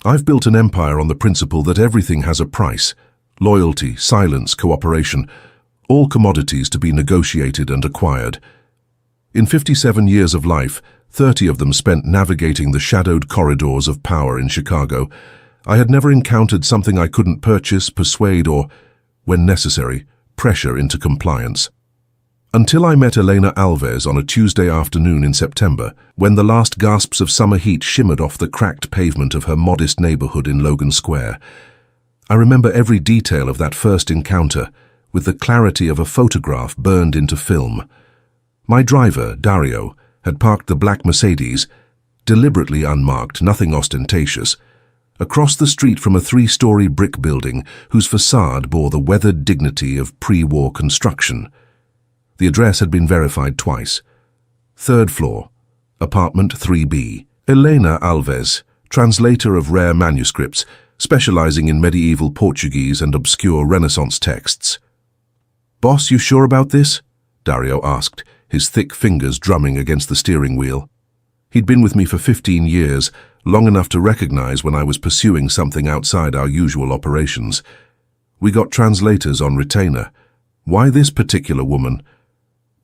I've built an empire on the principle that everything has a price. Loyalty, silence, cooperation, all commodities to be negotiated and acquired. In 57 years of life, 30 of them spent navigating the shadowed corridors of power in Chicago, I had never encountered something I couldn't purchase, persuade, or, when necessary, pressure into compliance. Until I met Elena Alves on a Tuesday afternoon in September, when the last gasps of summer heat shimmered off the cracked pavement of her modest neighborhood in Logan Square. I remember every detail of that first encounter, with the clarity of a photograph burned into film. My driver, Dario, had parked the black Mercedes, deliberately unmarked, nothing ostentatious, across the street from a 3-story brick building whose facade bore the weathered dignity of pre-war construction. The address had been verified twice. 3rd floor, apartment 3B. Elena Alves, translator of rare manuscripts, specializing in medieval Portuguese and obscure Renaissance texts. "Boss, you sure about this?" Dario asked, his thick fingers drumming against the steering wheel. He'd been with me for 15 years, long enough to recognize when I was pursuing something outside our usual operations. "We got translators on retainer. Why this particular woman?"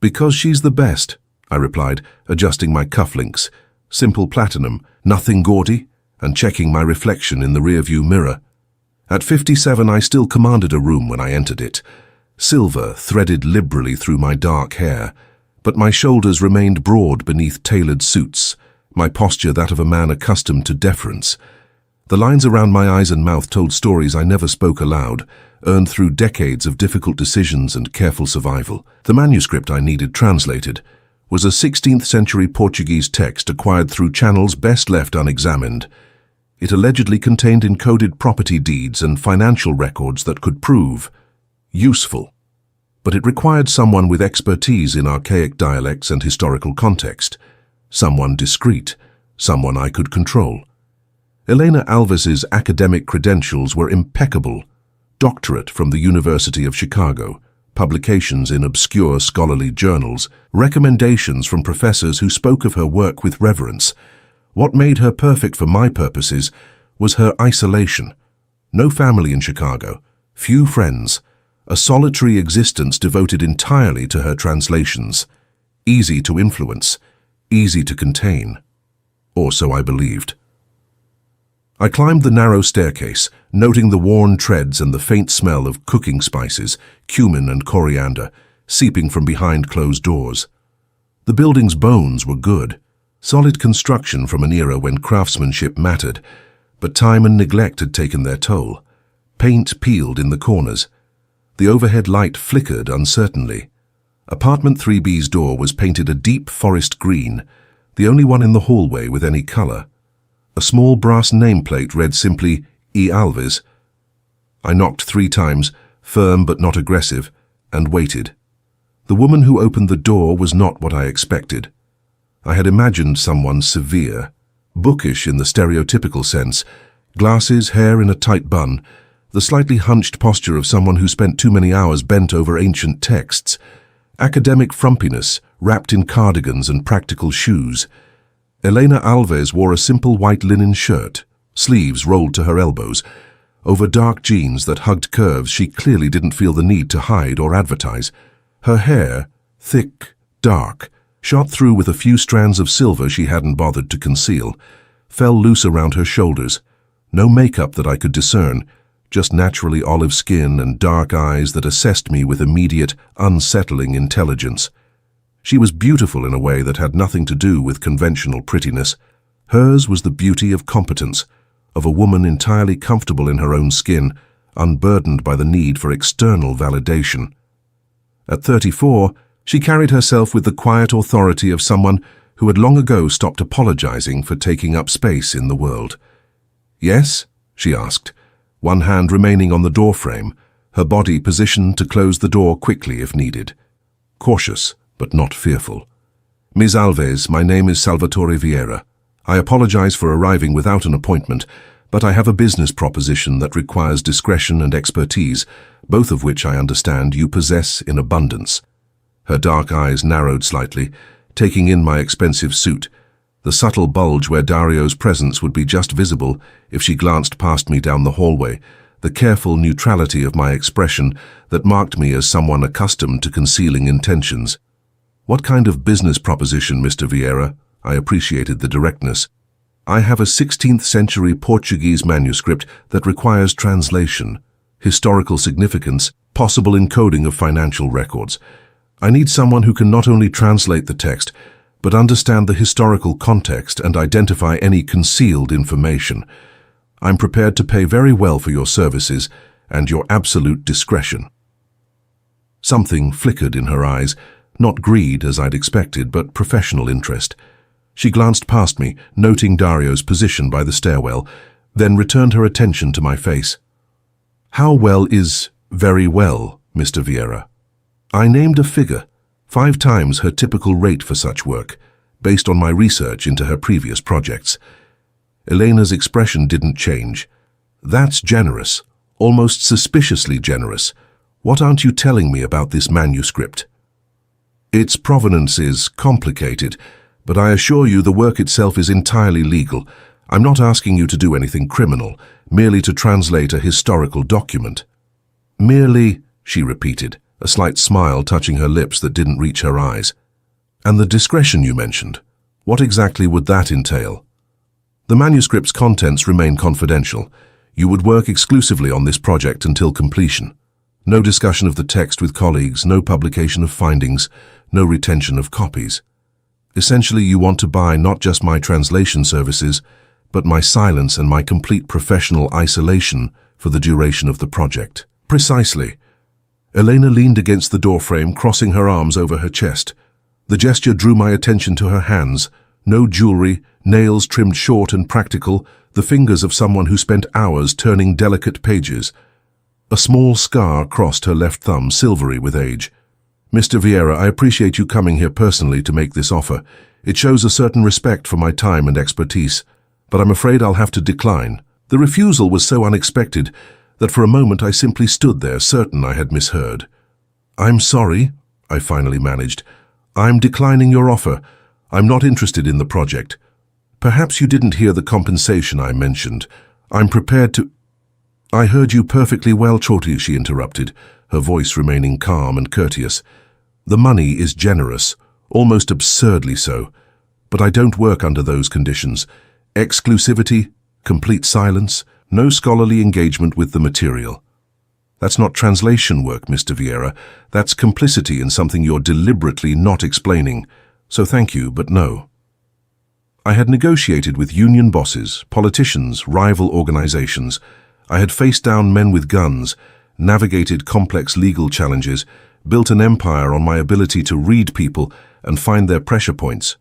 "Because she's the best," I replied, adjusting my cufflinks. Simple platinum, nothing gaudy, and checking my reflection in the rearview mirror. At 57, I still commanded a room when I entered it. Silver threaded liberally through my dark hair, but my shoulders remained broad beneath tailored suits, my posture that of a man accustomed to deference. The lines around my eyes and mouth told stories I never spoke aloud, earned through decades of difficult decisions and careful survival. The manuscript I needed translated was a 16th century Portuguese text acquired through channels best left unexamined. It allegedly contained encoded property deeds and financial records that could prove useful. But it required someone with expertise in archaic dialects and historical context, someone discreet, someone I could control. Elena Alves's academic credentials were impeccable. Doctorate from the University of Chicago, publications in obscure scholarly journals, recommendations from professors who spoke of her work with reverence. What made her perfect for my purposes was her isolation. No family in Chicago, few friends, a solitary existence devoted entirely to her translations. Easy to influence, easy to contain. Or so I believed. I climbed the narrow staircase, noting the worn treads and the faint smell of cooking spices, cumin and coriander, seeping from behind closed doors. The building's bones were good, solid construction from an era when craftsmanship mattered, but time and neglect had taken their toll. Paint peeled in the corners. The overhead light flickered uncertainly. Apartment 3B's door was painted a deep forest green, the only one in the hallway with any color. A small brass nameplate read simply, E. Alves. I knocked 3 times, firm but not aggressive, and waited. The woman who opened the door was not what I expected. I had imagined someone severe, bookish in the stereotypical sense, glasses, hair in a tight bun, the slightly hunched posture of someone who spent too many hours bent over ancient texts, academic frumpiness wrapped in cardigans and practical shoes. Elena Alves wore a simple white linen shirt, sleeves rolled to her elbows. Over dark jeans that hugged curves she clearly didn't feel the need to hide or advertise. Her hair, thick, dark, shot through with a few strands of silver she hadn't bothered to conceal, fell loose around her shoulders. No makeup that I could discern, just naturally olive skin and dark eyes that assessed me with immediate, unsettling intelligence. She was beautiful in a way that had nothing to do with conventional prettiness. Hers was the beauty of competence, of a woman entirely comfortable in her own skin, unburdened by the need for external validation. At 34, she carried herself with the quiet authority of someone who had long ago stopped apologizing for taking up space in the world. "Yes?" she asked, one hand remaining on the doorframe, her body positioned to close the door quickly if needed. Cautious, but not fearful. "Ms. Alves, my name is Salvatore Vieira. I apologize for arriving without an appointment, but I have a business proposition that requires discretion and expertise, both of which I understand you possess in abundance." Her dark eyes narrowed slightly, taking in my expensive suit. the subtle bulge where Dario's presence would be just visible if she glanced past me down the hallway, the careful neutrality of my expression that marked me as someone accustomed to concealing intentions. "What kind of business proposition, Mr. Vieira?" I appreciated the directness. "I have a 16th century Portuguese manuscript that requires translation, historical significance, possible encoding of financial records. I need someone who can not only translate the text, but understand the historical context and identify any concealed information. I'm prepared to pay very well for your services and your absolute discretion." Something flickered in her eyes, not greed as I'd expected, but professional interest. She glanced past me, noting Dario's position by the stairwell, then returned her attention to my face. "How well is very well, Mr. Vieira?" I named a figure, 5 times her typical rate for such work, based on my research into her previous projects. Elena's expression didn't change. "That's generous, almost suspiciously generous. What aren't you telling me about this manuscript?" "Its provenance is complicated, but I assure you the work itself is entirely legal. I'm not asking you to do anything criminal, merely to translate a historical document." "Merely," she repeated, a slight smile touching her lips that didn't reach her eyes. "And the discretion you mentioned, what exactly would that entail?" "The manuscript's contents remain confidential. You would work exclusively on this project until completion. No discussion of the text with colleagues, no publication of findings, no retention of copies. Essentially, you want to buy not just my translation services, but my silence and my complete professional isolation for the duration of the project." "Precisely." Elena leaned against the doorframe, crossing her arms over her chest. The gesture drew my attention to her hands. No jewelry, nails trimmed short and practical, the fingers of someone who spent hours turning delicate pages. A small scar crossed her left thumb, silvery with age. "Mr. Vieira, I appreciate you coming here personally to make this offer. It shows a certain respect for my time and expertise, but I'm afraid I'll have to decline." The refusal was so unexpected that for a moment I simply stood there, certain I had misheard. "I'm sorry," I finally managed. "I'm declining your offer. I'm not interested in the project. Perhaps you didn't hear the compensation I mentioned. I'm prepared to—" "I heard you perfectly well, Choti," she interrupted, her voice remaining calm and courteous. "The money is generous, almost absurdly so, but I don't work under those conditions. Exclusivity, complete silence, no scholarly engagement with the material. That's not translation work, Mr. Vieira. That's complicity in something you're deliberately not explaining. So thank you, but no." I had negotiated with union bosses, politicians, rival organizations. I had faced down men with guns, navigated complex legal challenges, built an empire on my ability to read people and find their pressure points.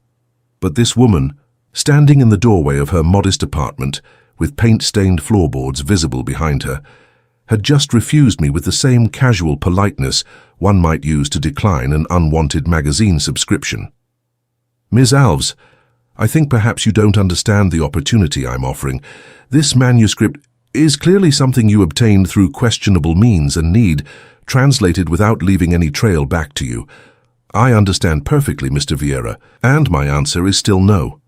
But this woman, standing in the doorway of her modest apartment, with paint-stained floorboards visible behind her, had just refused me with the same casual politeness one might use to decline an unwanted magazine subscription. "Ms. Alves, I think perhaps you don't understand the opportunity I'm offering. This manuscript is clearly something you obtained through questionable means and need, translated without leaving any trail back to you. I understand perfectly, Mr. Vieira, and my answer is still no."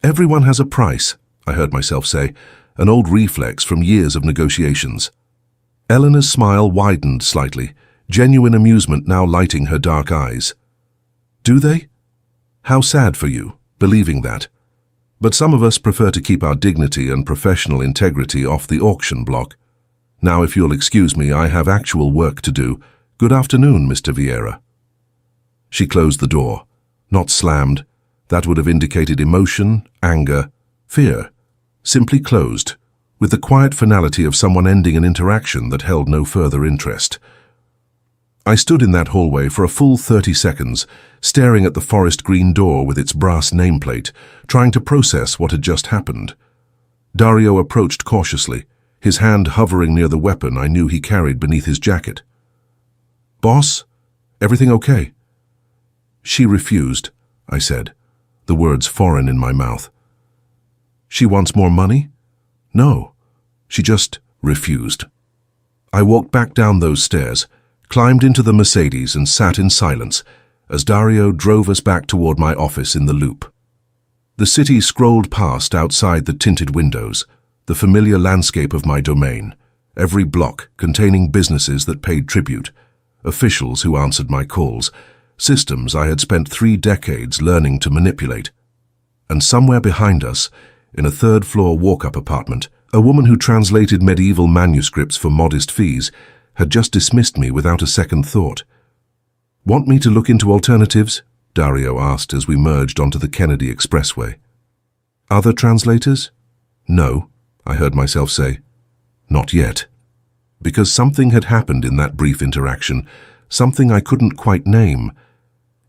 "Everyone has a price," I heard myself say, an old reflex from years of negotiations. Eleanor's smile widened slightly, genuine amusement now lighting her dark eyes. "Do they? How sad for you, believing that. But some of us prefer to keep our dignity and professional integrity off the auction block. Now, if you'll excuse me, I have actual work to do. Good afternoon, Mr. Vieira." She closed the door, not slammed. That would have indicated emotion, anger, fear. Simply closed, with the quiet finality of someone ending an interaction that held no further interest. I stood in that hallway for a full 30 seconds, staring at the forest green door with its brass nameplate, trying to process what had just happened. Dario approached cautiously, his hand hovering near the weapon I knew he carried beneath his jacket. "Boss, everything okay?" "She refused," I said, the words foreign in my mouth. "She wants more money?" "No, she just refused." I walked back down those stairs, climbed into the Mercedes and sat in silence as Dario drove us back toward my office in the Loop. The city scrolled past outside the tinted windows, the familiar landscape of my domain, every block containing businesses that paid tribute, officials who answered my calls, systems I had spent 3 decades learning to manipulate. And somewhere behind us, in a third-floor walk-up apartment, a woman who translated medieval manuscripts for modest fees had just dismissed me without a second thought. "Want me to look into alternatives?" Dario asked as we merged onto the Kennedy Expressway. "Other translators?" "No," I heard myself say. "Not yet." Because something had happened in that brief interaction, something I couldn't quite name.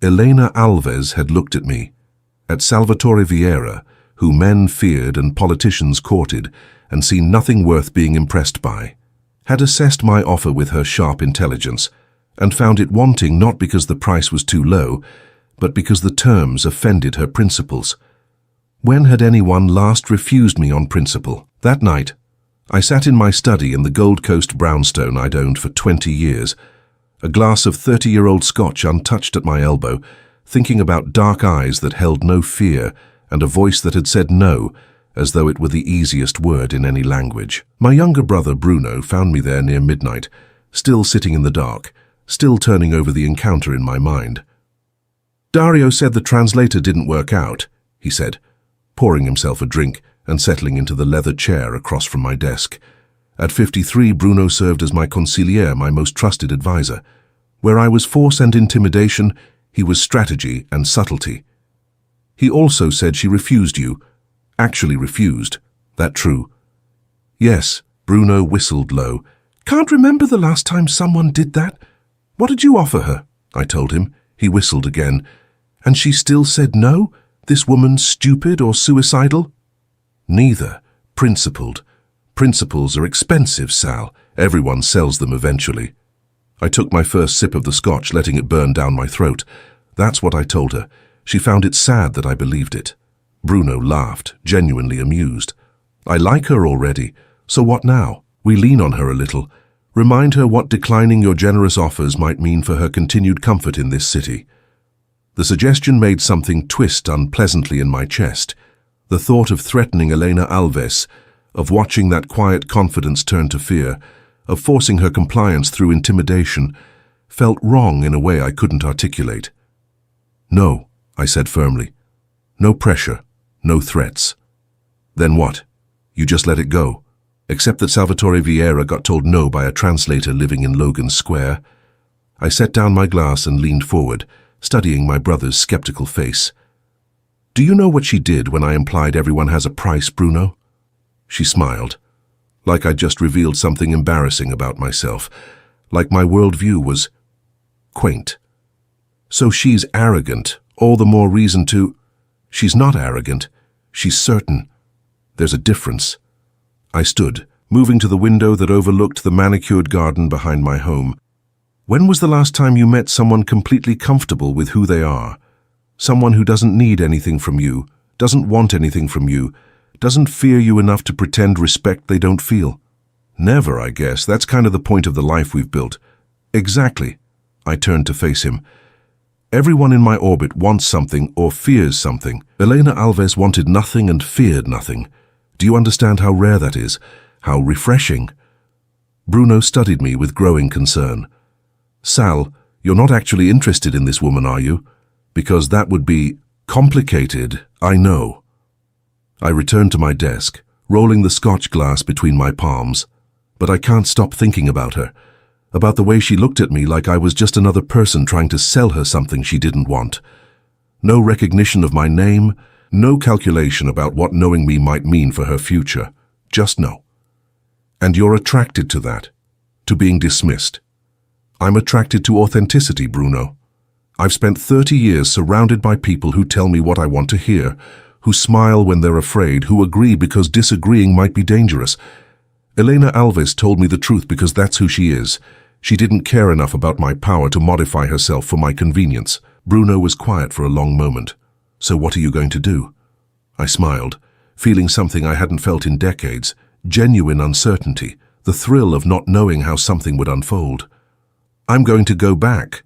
Elena Alves had looked at me, at Salvatore Vieira, who men feared and politicians courted, and seen nothing worth being impressed by, had assessed my offer with her sharp intelligence, and found it wanting not because the price was too low, but because the terms offended her principles. When had anyone last refused me on principle? That night, I sat in my study in the Gold Coast brownstone I'd owned for 20 years, a glass of 30-year-old scotch untouched at my elbow, thinking about dark eyes that held no fear and a voice that had said no, as though it were the easiest word in any language. My younger brother Bruno found me there near midnight, still sitting in the dark, still turning over the encounter in my mind. "Dario said the translator didn't work out," he said, pouring himself a drink and settling into the leather chair across from my desk. At 53, Bruno served as my consigliere, my most trusted advisor. Where I was force and intimidation, he was strategy and subtlety. "He also said she refused you. Actually refused. That true?" "Yes," Bruno whistled low. "Can't remember the last time someone did that. What did you offer her?" I told him. He whistled again. "And she still said no? This woman stupid or suicidal?" "Neither. Principled. Principles are expensive, Sal. Everyone sells them eventually." I took my first sip of the scotch, letting it burn down my throat. That's what I told her. She found it sad that I believed it. Bruno laughed, genuinely amused. "I like her already. So what now? We lean on her a little. Remind her what declining your generous offers might mean for her continued comfort in this city." The suggestion made something twist unpleasantly in my chest. The thought of threatening Elena Alves, of watching that quiet confidence turn to fear, of forcing her compliance through intimidation, felt wrong in a way I couldn't articulate. "No," I said firmly. "No pressure, no threats." "Then what? You just let it go? Except that Salvatore Vieira got told no by a translator living in Logan Square." I set down my glass and leaned forward, studying my brother's skeptical face. "Do you know what she did when I implied everyone has a price, Bruno?" She smiled, like I'd just revealed something embarrassing about myself, like my worldview was quaint. "So she's arrogant, all the more reason to—" "She's not arrogant. She's certain. There's a difference." I stood, moving to the window that overlooked the manicured garden behind my home. "When was the last time you met someone completely comfortable with who they are? Someone who doesn't need anything from you, doesn't want anything from you, doesn't fear you enough to pretend respect they don't feel?" "Never, I guess. That's kind of the point of the life we've built." "Exactly." I turned to face him. "Everyone in my orbit wants something or fears something. Elena Alves wanted nothing and feared nothing. Do you understand how rare that is? How refreshing?" Bruno studied me with growing concern. "Sal, you're not actually interested in this woman, are you? Because that would be complicated, I know." I returned to my desk, rolling the scotch glass between my palms. But I can't stop thinking about her, about the way she looked at me like I was just another person trying to sell her something she didn't want. No recognition of my name, no calculation about what knowing me might mean for her future. Just no. "And you're attracted to that, to being dismissed." "I'm attracted to authenticity, Bruno. I've spent 30 years surrounded by people who tell me what I want to hear, who smile when they're afraid, who agree because disagreeing might be dangerous. Elena Alves told me the truth because that's who she is. She didn't care enough about my power to modify herself for my convenience." Bruno was quiet for a long moment. "So what are you going to do?" I smiled, feeling something I hadn't felt in decades, genuine uncertainty, the thrill of not knowing how something would unfold. "I'm going to go back."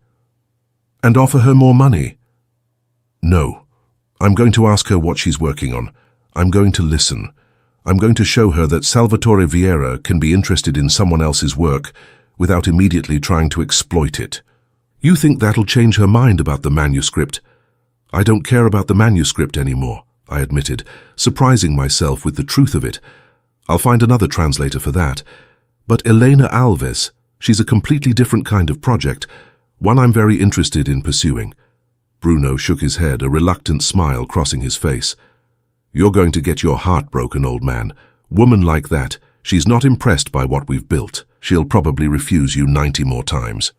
"And offer her more money?" "No. I'm going to ask her what she's working on. I'm going to listen. I'm going to show her that Salvatore Vieira can be interested in someone else's work without immediately trying to exploit it. You think that'll change her mind about the manuscript? I don't care about the manuscript anymore, I admitted, surprising myself with the truth of it. I'll find another translator for that. But Elena Alves, she's a completely different kind of project, one I'm very interested in pursuing. Bruno shook his head, a reluctant smile crossing his face. You're going to get your heart broken, old man. Woman like that, she's not impressed by what we've built. She'll probably refuse you 90 more times.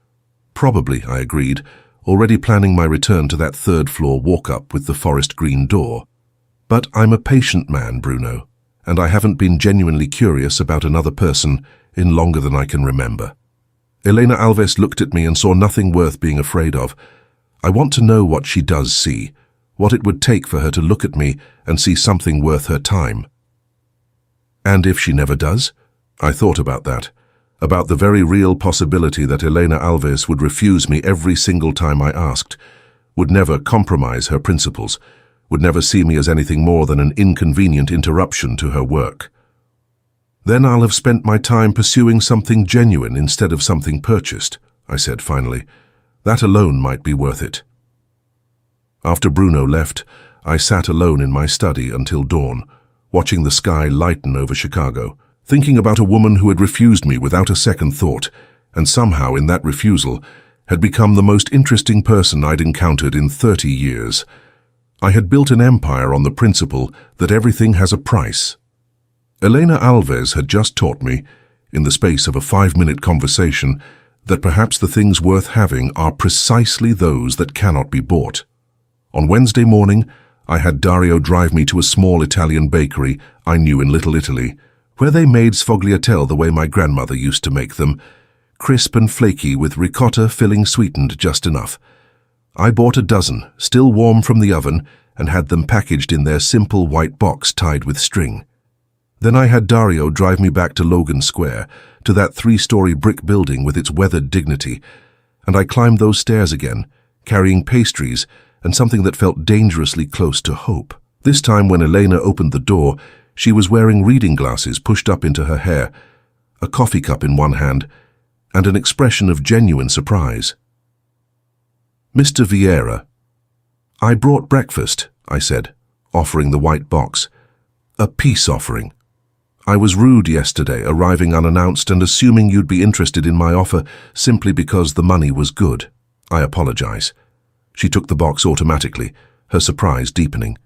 Probably, I agreed, already planning my return to that third-floor walk-up with the forest green door. But I'm a patient man, Bruno, and I haven't been genuinely curious about another person in longer than I can remember. Elena Alves looked at me and saw nothing worth being afraid of. I want to know what she does see, what it would take for her to look at me and see something worth her time. And if she never does? I thought about that, about the very real possibility that Elena Alves would refuse me every single time I asked, would never compromise her principles, would never see me as anything more than an inconvenient interruption to her work. Then I'll have spent my time pursuing something genuine instead of something purchased, I said finally. That alone might be worth it. After Bruno left, I sat alone in my study until dawn, watching the sky lighten over Chicago, thinking about a woman who had refused me without a second thought, and somehow in that refusal had become the most interesting person I'd encountered in 30 years. I had built an empire on the principle that everything has a price. Elena Alves had just taught me, in the space of a 5-minute conversation, that perhaps the things worth having are precisely those that cannot be bought. On Wednesday morning, I had Dario drive me to a small Italian bakery I knew in Little Italy, where they made sfogliatelle the way my grandmother used to make them, crisp and flaky with ricotta filling sweetened just enough. I bought a dozen, still warm from the oven, and had them packaged in their simple white box tied with string. Then I had Dario drive me back to Logan Square, to that 3-story brick building with its weathered dignity, and I climbed those stairs again, carrying pastries and something that felt dangerously close to hope. This time when Elena opened the door, she was wearing reading glasses pushed up into her hair, a coffee cup in one hand, and an expression of genuine surprise. Mr. Vieira. I brought breakfast, I said, offering the white box. A peace offering. I was rude yesterday, arriving unannounced and assuming you'd be interested in my offer simply because the money was good. I apologize. She took the box automatically, her surprise deepening.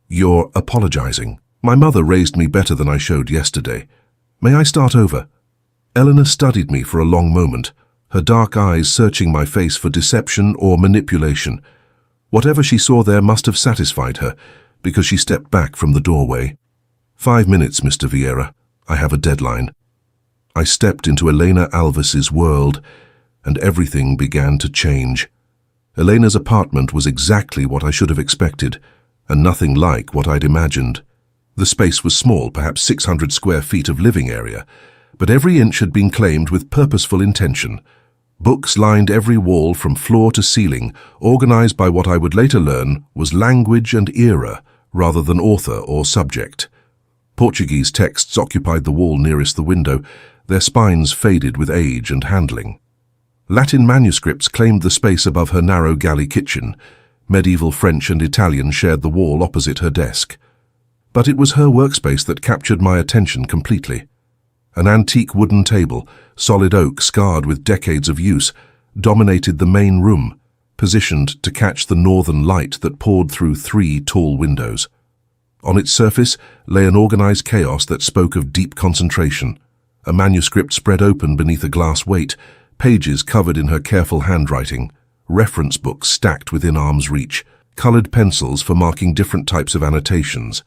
You're apologizing. My mother raised me better than I showed yesterday. May I start over? Eleanor studied me for a long moment, her dark eyes searching my face for deception or manipulation. Whatever she saw there must have satisfied her, because she stepped back from the doorway. 5 minutes, Mr. Vieira. I have a deadline. I stepped into Elena Alves's world, and everything began to change. Elena's apartment was exactly what I should have expected, and nothing like what I'd imagined. The space was small, perhaps 600 square feet of living area, but every inch had been claimed with purposeful intention. Books lined every wall from floor to ceiling, organized by what I would later learn was language and era rather than author or subject. Portuguese texts occupied the wall nearest the window, their spines faded with age and handling. Latin manuscripts claimed the space above her narrow galley kitchen. Medieval French and Italian shared the wall opposite her desk. But it was her workspace that captured my attention completely. An antique wooden table, solid oak scarred with decades of use, dominated the main room, positioned to catch the northern light that poured through 3 tall windows. On its surface lay an organized chaos that spoke of deep concentration. A manuscript spread open beneath a glass weight, pages covered in her careful handwriting, reference books stacked within arm's reach, colored pencils for marking different types of annotations.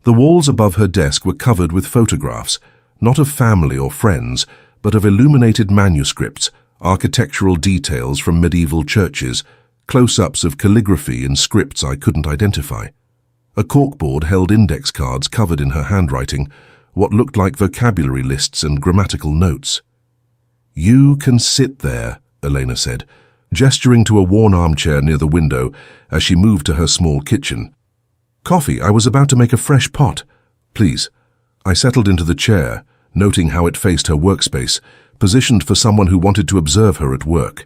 The walls above her desk were covered with photographs, not of family or friends, but of illuminated manuscripts, architectural details from medieval churches, close-ups of calligraphy in scripts I couldn't identify. A corkboard held index cards covered in her handwriting, what looked like vocabulary lists and grammatical notes. "You can sit there," Elena said. gesturing to a worn armchair near the window as she moved to her small kitchen. "Coffee, I was about to make a fresh pot. Please." I settled into the chair, noting how it faced her workspace, positioned for someone who wanted to observe her at work.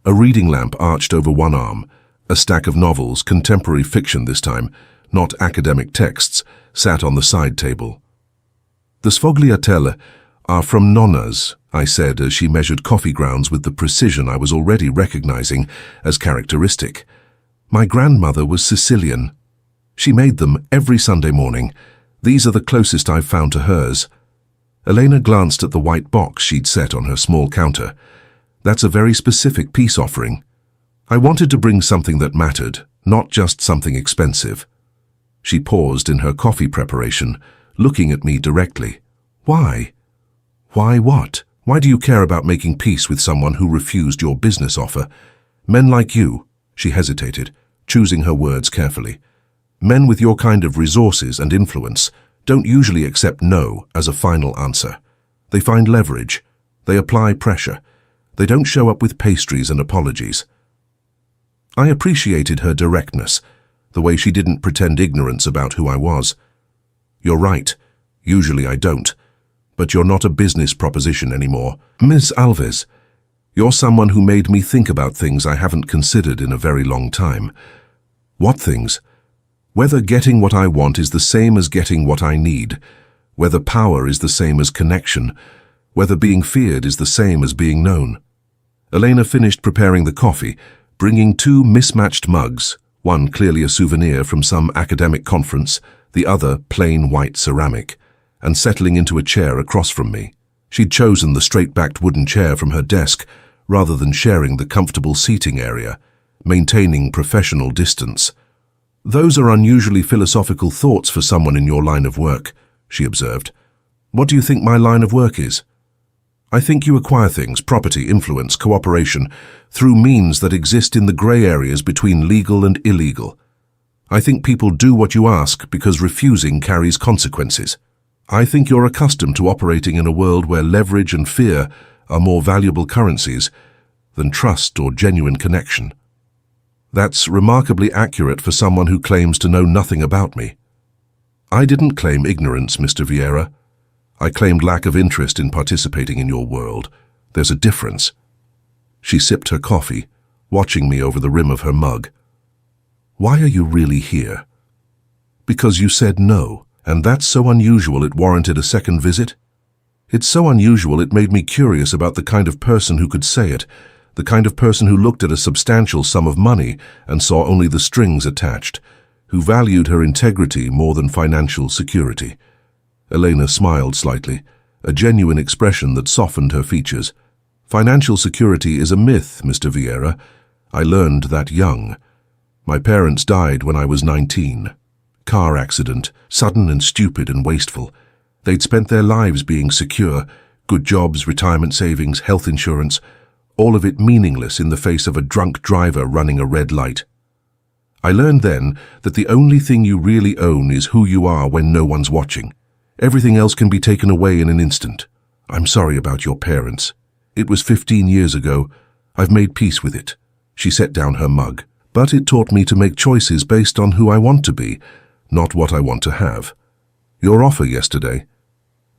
A reading lamp arched over one arm, a stack of novels, contemporary fiction this time, not academic texts, sat on the side table. "The sfogliatelle are from Nonna's," I said as she measured coffee grounds with the precision I was already recognizing as characteristic. "My grandmother was Sicilian. She made them every Sunday morning. These are the closest I've found to hers." Elena glanced at the white box she'd set on her small counter. "That's a very specific peace offering. I wanted to bring something that mattered, not just something expensive." She paused in her coffee preparation, looking at me directly. "Why?" "Why what? Why do you care about making peace with someone who refused your business offer? Men like you," she hesitated, choosing her words carefully. "Men with your kind of resources and influence don't usually accept no as a final answer. They find leverage. They apply pressure. They don't show up with pastries and apologies." I appreciated her directness, the way she didn't pretend ignorance about who I was. "You're right. Usually I don't. But you're not a business proposition anymore. Ms. Alves, you're someone who made me think about things I haven't considered in a very long time." "What things?" "Whether getting what I want is the same as getting what I need, whether power is the same as connection, whether being feared is the same as being known." Elena finished preparing the coffee, bringing two mismatched mugs, one clearly a souvenir from some academic conference, the other plain white ceramic, and settling into a chair across from me. She'd chosen the straight-backed wooden chair from her desk rather than sharing the comfortable seating area, maintaining professional distance. "Those are unusually philosophical thoughts for someone in your line of work," she observed. "What do you think my line of work is?" "I think you acquire things, property, influence, cooperation, through means that exist in the grey areas between legal and illegal. I think people do what you ask because refusing carries consequences. I think you're accustomed to operating in a world where leverage and fear are more valuable currencies than trust or genuine connection." "That's remarkably accurate for someone who claims to know nothing about me." "I didn't claim ignorance, Mr. Vieira. I claimed lack of interest in participating in your world. There's a difference." She sipped her coffee, watching me over the rim of her mug. "Why are you really here?" "Because you said no, and that's so unusual it warranted a second visit. It's so unusual it made me curious about the kind of person who could say it, the kind of person who looked at a substantial sum of money and saw only the strings attached, who valued her integrity more than financial security." Elena smiled slightly, a genuine expression that softened her features. "Financial security is a myth, Mr. Vieira. I learned that young. My parents died when I was 19. Car accident, sudden and stupid and wasteful. They'd spent their lives being secure, good jobs, retirement savings, health insurance, all of it meaningless in the face of a drunk driver running a red light. I learned then that the only thing you really own is who you are when no one's watching. Everything else can be taken away in an instant. I'm sorry about your parents. It was 15 years ago. I've made peace with it." She set down her mug. "But it taught me to make choices based on who I want to be, not what I want to have. Your offer yesterday,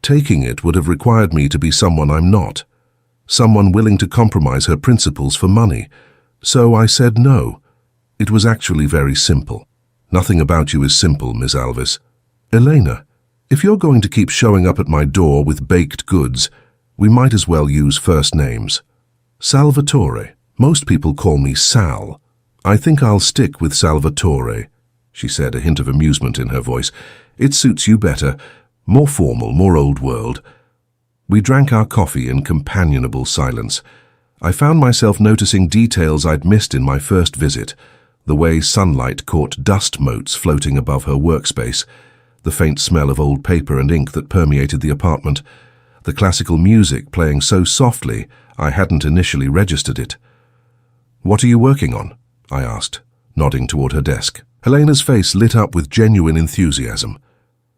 taking it would have required me to be someone I'm not. Someone willing to compromise her principles for money. So I said no. It was actually very simple." "Nothing about you is simple, Ms. Alves." "Elena, if you're going to keep showing up at my door with baked goods, we might as well use first names. Salvatore. Most people call me Sal. I think I'll stick with Salvatore," she said, a hint of amusement in her voice. "It suits you better. More formal, more old world." We drank our coffee in companionable silence. I found myself noticing details I'd missed in my first visit, the way sunlight caught dust motes floating above her workspace, the faint smell of old paper and ink that permeated the apartment, the classical music playing so softly I hadn't initially registered it. "What are you working on?" I asked, nodding toward her desk. Helena's face lit up with genuine enthusiasm.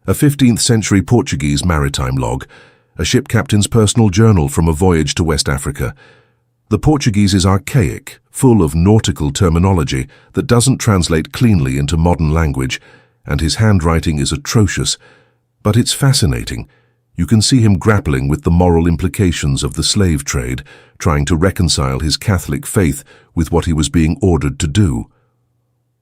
A 15th century Portuguese maritime log, a ship captain's personal journal from a voyage to West Africa. The Portuguese is archaic, full of nautical terminology that doesn't translate cleanly into modern language, and his handwriting is atrocious. But it's fascinating. You can see him grappling with the moral implications of the slave trade, trying to reconcile his Catholic faith with what he was being ordered to do.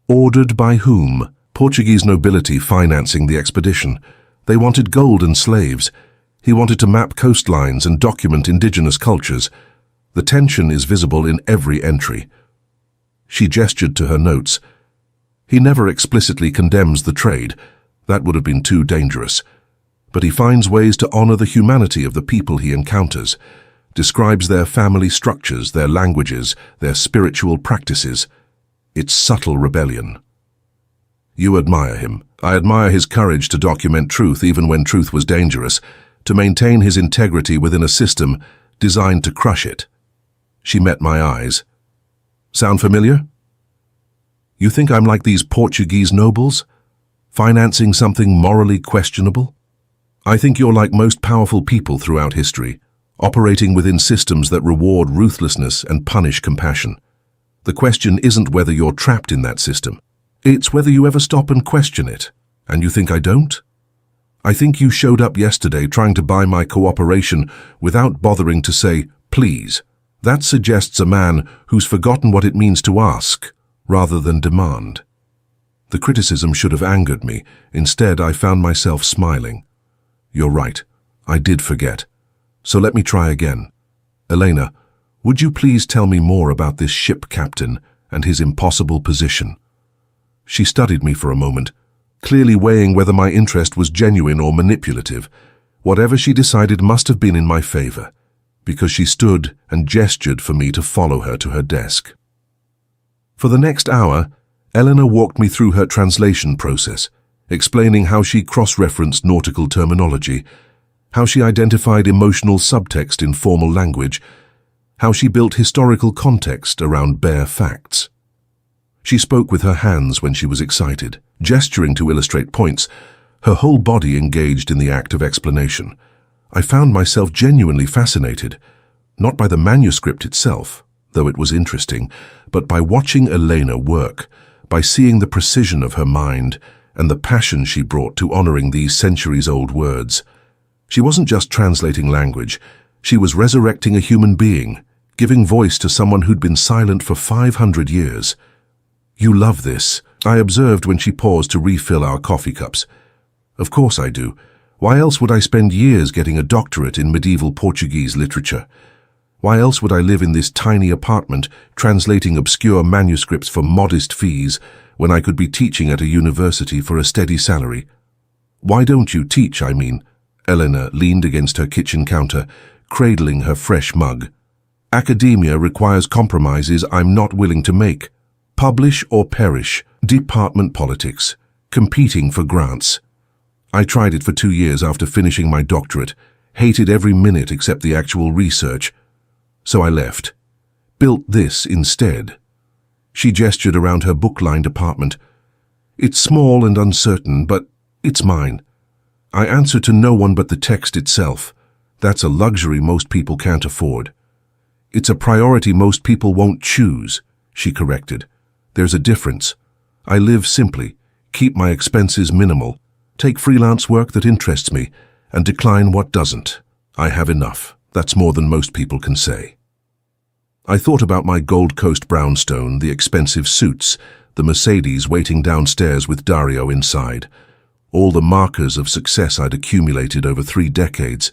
Ordered by whom? Portuguese nobility financing the expedition. They wanted gold and slaves. He wanted to map coastlines and document indigenous cultures. The tension is visible in every entry. She gestured to her notes. He never explicitly condemns the trade. That would have been too dangerous. But he finds ways to honor the humanity of the people he encounters, describes their family structures, their languages, their spiritual practices. It's subtle rebellion. You admire him. I admire his courage to document truth even when truth was dangerous, to maintain his integrity within a system designed to crush it. She met my eyes. Sound familiar? You think I'm like these Portuguese nobles, financing something morally questionable? I think you're like most powerful people throughout history, operating within systems that reward ruthlessness and punish compassion. The question isn't whether you're trapped in that system. It's whether you ever stop and question it. And you think I don't? I think you showed up yesterday trying to buy my cooperation without bothering to say, please. That suggests a man who's forgotten what it means to ask, rather than demand. The criticism should have angered me. Instead, I found myself smiling. You're right. I did forget. So let me try again. Elena, would you please tell me more about this ship captain and his impossible position? She studied me for a moment, clearly weighing whether my interest was genuine or manipulative. Whatever she decided must have been in my favor, because she stood and gestured for me to follow her to her desk. For the next hour, Eleanor walked me through her translation process, explaining how she cross-referenced nautical terminology, how she identified emotional subtext in formal language, how she built historical context around bare facts. She spoke with her hands when she was excited, gesturing to illustrate points, her whole body engaged in the act of explanation. I found myself genuinely fascinated, not by the manuscript itself, though it was interesting, but by watching Elena work, by seeing the precision of her mind and the passion she brought to honoring these centuries-old words. She wasn't just translating language, she was resurrecting a human being, giving voice to someone who'd been silent for 500 years. You love this, I observed when she paused to refill our coffee cups. Of course I do. Why else would I spend years getting a doctorate in medieval Portuguese literature? Why else would I live in this tiny apartment, translating obscure manuscripts for modest fees, when I could be teaching at a university for a steady salary? Why don't you teach, I mean? Eleanor leaned against her kitchen counter, cradling her fresh mug. Academia requires compromises I'm not willing to make. Publish or perish, department politics, competing for grants. I tried it for 2 years after finishing my doctorate, hated every minute except the actual research. So I left. Built this instead. She gestured around her book-lined apartment. It's small and uncertain, but it's mine. I answer to no one but the text itself. That's a luxury most people can't afford. It's a priority most people won't choose, she corrected. There's a difference. I live simply, keep my expenses minimal, take freelance work that interests me, and decline what doesn't. I have enough. That's more than most people can say. I thought about my Gold Coast brownstone, the expensive suits, the Mercedes waiting downstairs with Dario inside, all the markers of success I'd accumulated over 3 decades.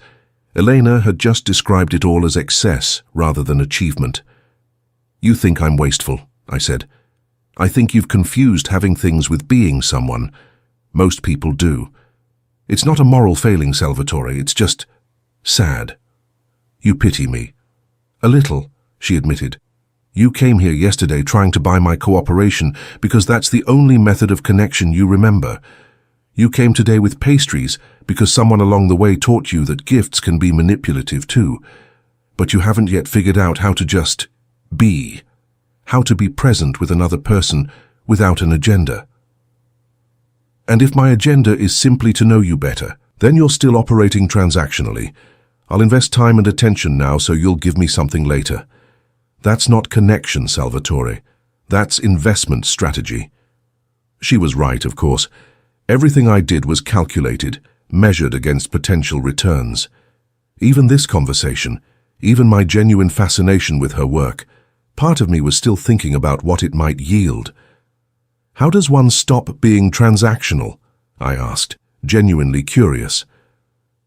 Elena had just described it all as excess rather than achievement. You think I'm wasteful, I said. I think you've confused having things with being someone. Most people do. It's not a moral failing, Salvatore, it's just sad. You pity me. A little, she admitted. You came here yesterday trying to buy my cooperation because that's the only method of connection you remember. You came today with pastries because someone along the way taught you that gifts can be manipulative too. But you haven't yet figured out how to just be. How to be present with another person without an agenda. And if my agenda is simply to know you better, then you're still operating transactionally. I'll invest time and attention now so you'll give me something later. That's not connection, Salvatore. That's investment strategy. She was right, of course. Everything I did was calculated, measured against potential returns. Even this conversation, even my genuine fascination with her work, part of me was still thinking about what it might yield. How does one stop being transactional? I asked, genuinely curious.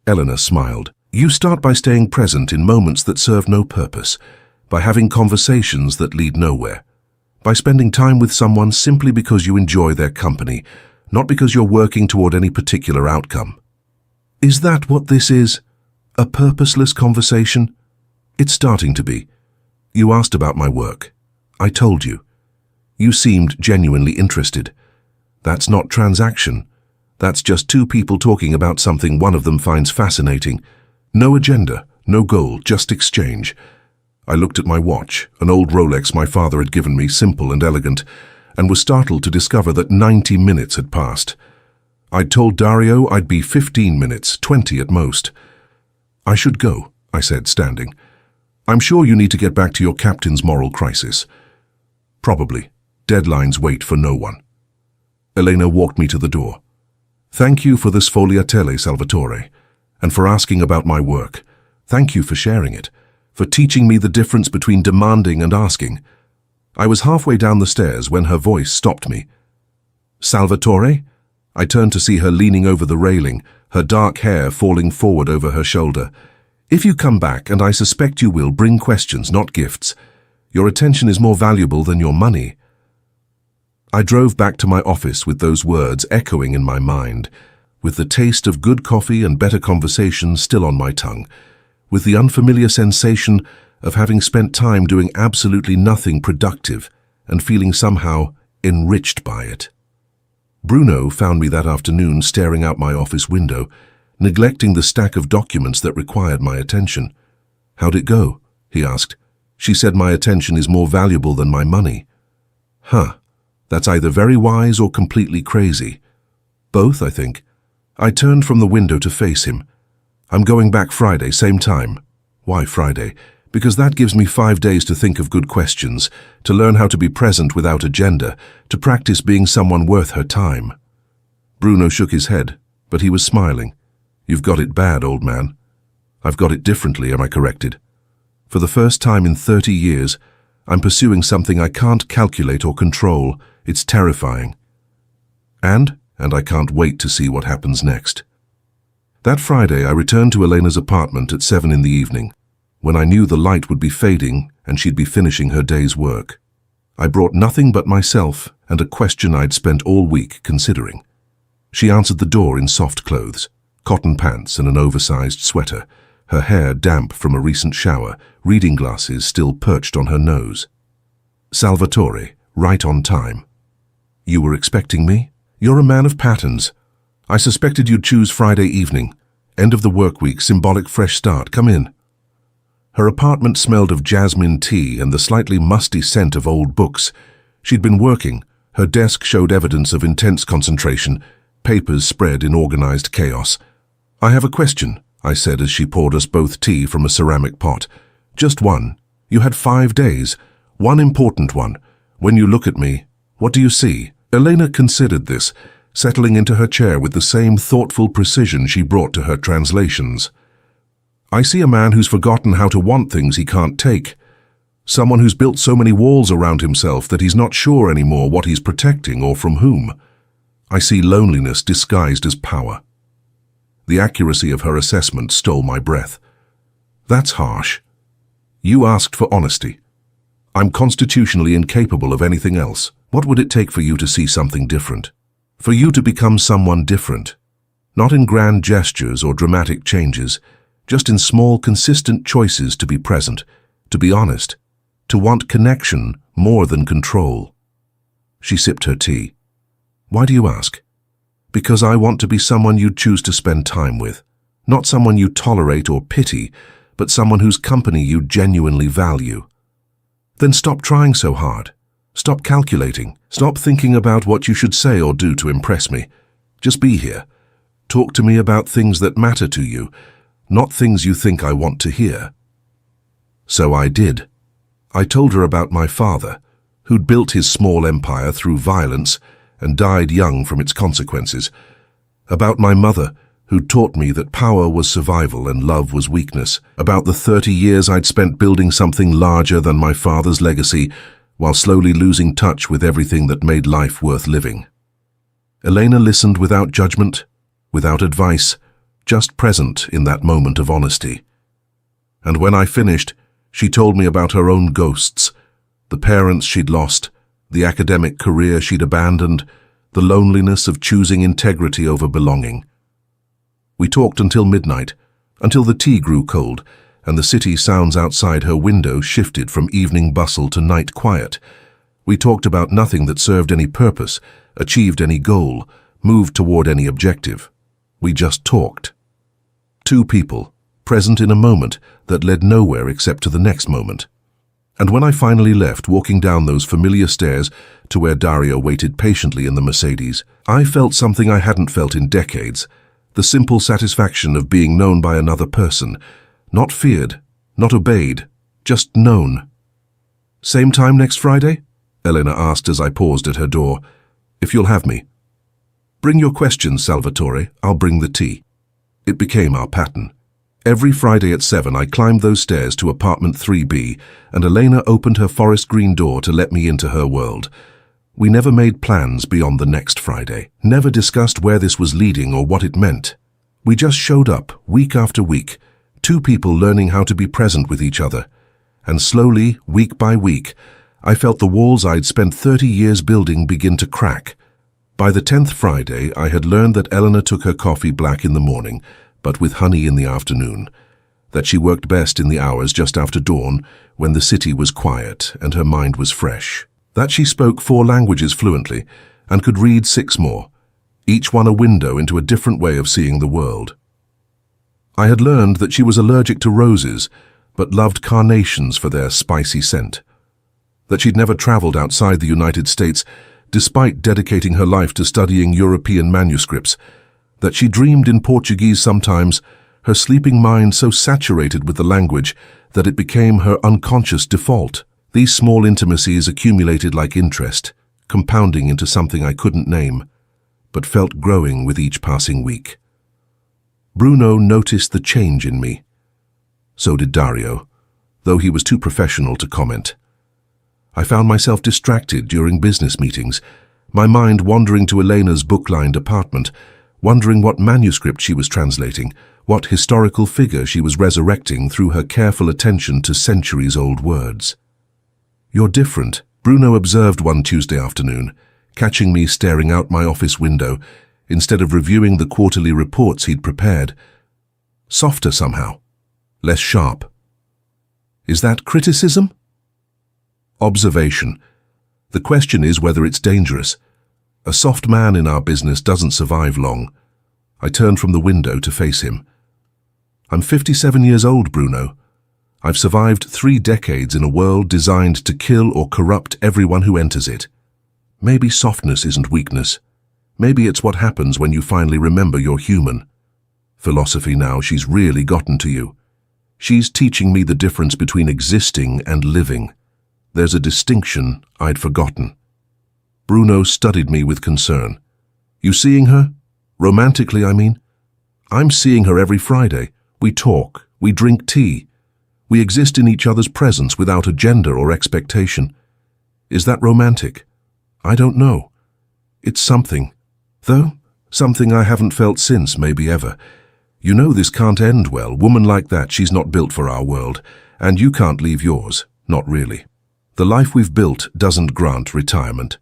Eleanor smiled. You start by staying present in moments that serve no purpose, by having conversations that lead nowhere, by spending time with someone simply because you enjoy their company, not because you're working toward any particular outcome. Is that what this is? A purposeless conversation? It's starting to be. You asked about my work. I told you. You seemed genuinely interested. That's not transaction. That's just two people talking about something one of them finds fascinating. No agenda, no goal, just exchange. I looked at my watch, an old Rolex my father had given me, simple and elegant, and was startled to discover that 90 minutes had passed. I'd told Dario I'd be 15 minutes, 20 at most. I should go, I said, standing. I'm sure you need to get back to your captain's moral crisis. Probably. Deadlines wait for no one. Elena walked me to the door. Thank you for this sfogliatelle, Salvatore, and for asking about my work. Thank you for sharing it, for teaching me the difference between demanding and asking. I was halfway down the stairs when her voice stopped me. Salvatore? I turned to see her leaning over the railing, her dark hair falling forward over her shoulder. If you come back, and I suspect you will, bring questions, not gifts. Your attention is more valuable than your money. I drove back to my office with those words echoing in my mind, with the taste of good coffee and better conversation still on my tongue, with the unfamiliar sensation of having spent time doing absolutely nothing productive and feeling somehow enriched by it. Bruno found me that afternoon staring out my office window, neglecting the stack of documents that required my attention. How'd it go? He asked. She said my attention is more valuable than my money. Huh. That's either very wise or completely crazy. Both, I think. I turned from the window to face him. I'm going back Friday, same time. Why Friday? Because that gives me 5 days to think of good questions, to learn how to be present without agenda, to practice being someone worth her time. Bruno shook his head, but he was smiling. You've got it bad, old man. I've got it differently, am I corrected? For the first time in 30 years, I'm pursuing something I can't calculate or control. It's terrifying. And I can't wait to see what happens next. That Friday, I returned to Elena's apartment at 7 in the evening, when I knew the light would be fading and she'd be finishing her day's work. I brought nothing but myself and a question I'd spent all week considering. She answered the door in soft clothes, cotton pants and an oversized sweater, her hair damp from a recent shower, reading glasses still perched on her nose. Salvatore, right on time. You were expecting me? You're a man of patterns. I suspected you'd choose Friday evening. End of the work week, symbolic fresh start. Come in. Her apartment smelled of jasmine tea and the slightly musty scent of old books. She'd been working. Her desk showed evidence of intense concentration, papers spread in organized chaos. I have a question, I said as she poured us both tea from a ceramic pot. Just one. You had 5 days. One important one. When you look at me, what do you see? Elena considered this, settling into her chair with the same thoughtful precision she brought to her translations. I see a man who's forgotten how to want things he can't take. Someone who's built so many walls around himself that he's not sure anymore what he's protecting or from whom. I see loneliness disguised as power. The accuracy of her assessment stole my breath. That's harsh. You asked for honesty. I'm constitutionally incapable of anything else. What would it take for you to see something different? For you to become someone different? Not in grand gestures or dramatic changes, just in small, consistent choices to be present, to be honest, to want connection more than control. She sipped her tea. Why do you ask? Because I want to be someone you'd choose to spend time with. Not someone you tolerate or pity, but someone whose company you genuinely value. Then stop trying so hard. Stop calculating. Stop thinking about what you should say or do to impress me. Just be here. Talk to me about things that matter to you, not things you think I want to hear. So I did. I told her about my father, who'd built his small empire through violence and died young from its consequences. About my mother, who'd taught me that power was survival and love was weakness. About the 30 years I'd spent building something larger than my father's legacy, while slowly losing touch with everything that made life worth living. Elena listened without judgment, without advice, just present in that moment of honesty. And when I finished, she told me about her own ghosts, the parents she'd lost, the academic career she'd abandoned, the loneliness of choosing integrity over belonging. We talked until midnight, until the tea grew cold, and the city sounds outside her window shifted from evening bustle to night quiet. We talked about nothing that served any purpose, achieved any goal, moved toward any objective. We just talked. Two people, present in a moment that led nowhere except to the next moment. And when I finally left, walking down those familiar stairs to where Dario waited patiently in the Mercedes, I felt something I hadn't felt in decades, the simple satisfaction of being known by another person, not feared, not obeyed, just known. "Same time next Friday?" Elena asked as I paused at her door. "If you'll have me." "Bring your questions, Salvatore. I'll bring the tea." It became our pattern. Every Friday at 7, I climbed those stairs to apartment 3B, and Elena opened her forest green door to let me into her world. We never made plans beyond the next Friday, never discussed where this was leading or what it meant. We just showed up, week after week, two people learning how to be present with each other. And slowly, week by week, I felt the walls I'd spent 30 years building begin to crack. By the 10th Friday, I had learned that Elena took her coffee black in the morning, but with honey in the afternoon, that she worked best in the hours just after dawn, when the city was quiet and her mind was fresh, that she spoke 4 languages fluently and could read 6 more, each one a window into a different way of seeing the world. I had learned that she was allergic to roses, but loved carnations for their spicy scent, that she'd never traveled outside the United States, despite dedicating her life to studying European manuscripts, that she dreamed in Portuguese sometimes, her sleeping mind so saturated with the language that it became her unconscious default. These small intimacies accumulated like interest, compounding into something I couldn't name, but felt growing with each passing week. Bruno noticed the change in me. So did Dario, though he was too professional to comment. I found myself distracted during business meetings, my mind wandering to Elena's book-lined apartment, wondering what manuscript she was translating, what historical figure she was resurrecting through her careful attention to centuries-old words. "You're different," Bruno observed one Tuesday afternoon, catching me staring out my office window instead of reviewing the quarterly reports he'd prepared. "Softer somehow, less sharp." Is that criticism? Observation. The question is whether it's dangerous. A soft man in our business doesn't survive long. I turned from the window to face him. "I'm 57 years old, Bruno. I've survived 3 decades in a world designed to kill or corrupt everyone who enters it. Maybe softness isn't weakness. Maybe it's what happens when you finally remember you're human. Philosophy now, she's really gotten to you. She's teaching me the difference between existing and living. There's a distinction I'd forgotten." Bruno studied me with concern. "You seeing her? Romantically, I mean?" "I'm seeing her every Friday. We talk, we drink tea. We exist in each other's presence without agenda or expectation. Is that romantic? I don't know. It's something. Though, something I haven't felt since, maybe ever. You know this can't end well. Woman like that, she's not built for our world. And you can't leave yours. Not really. The life we've built doesn't grant retirement.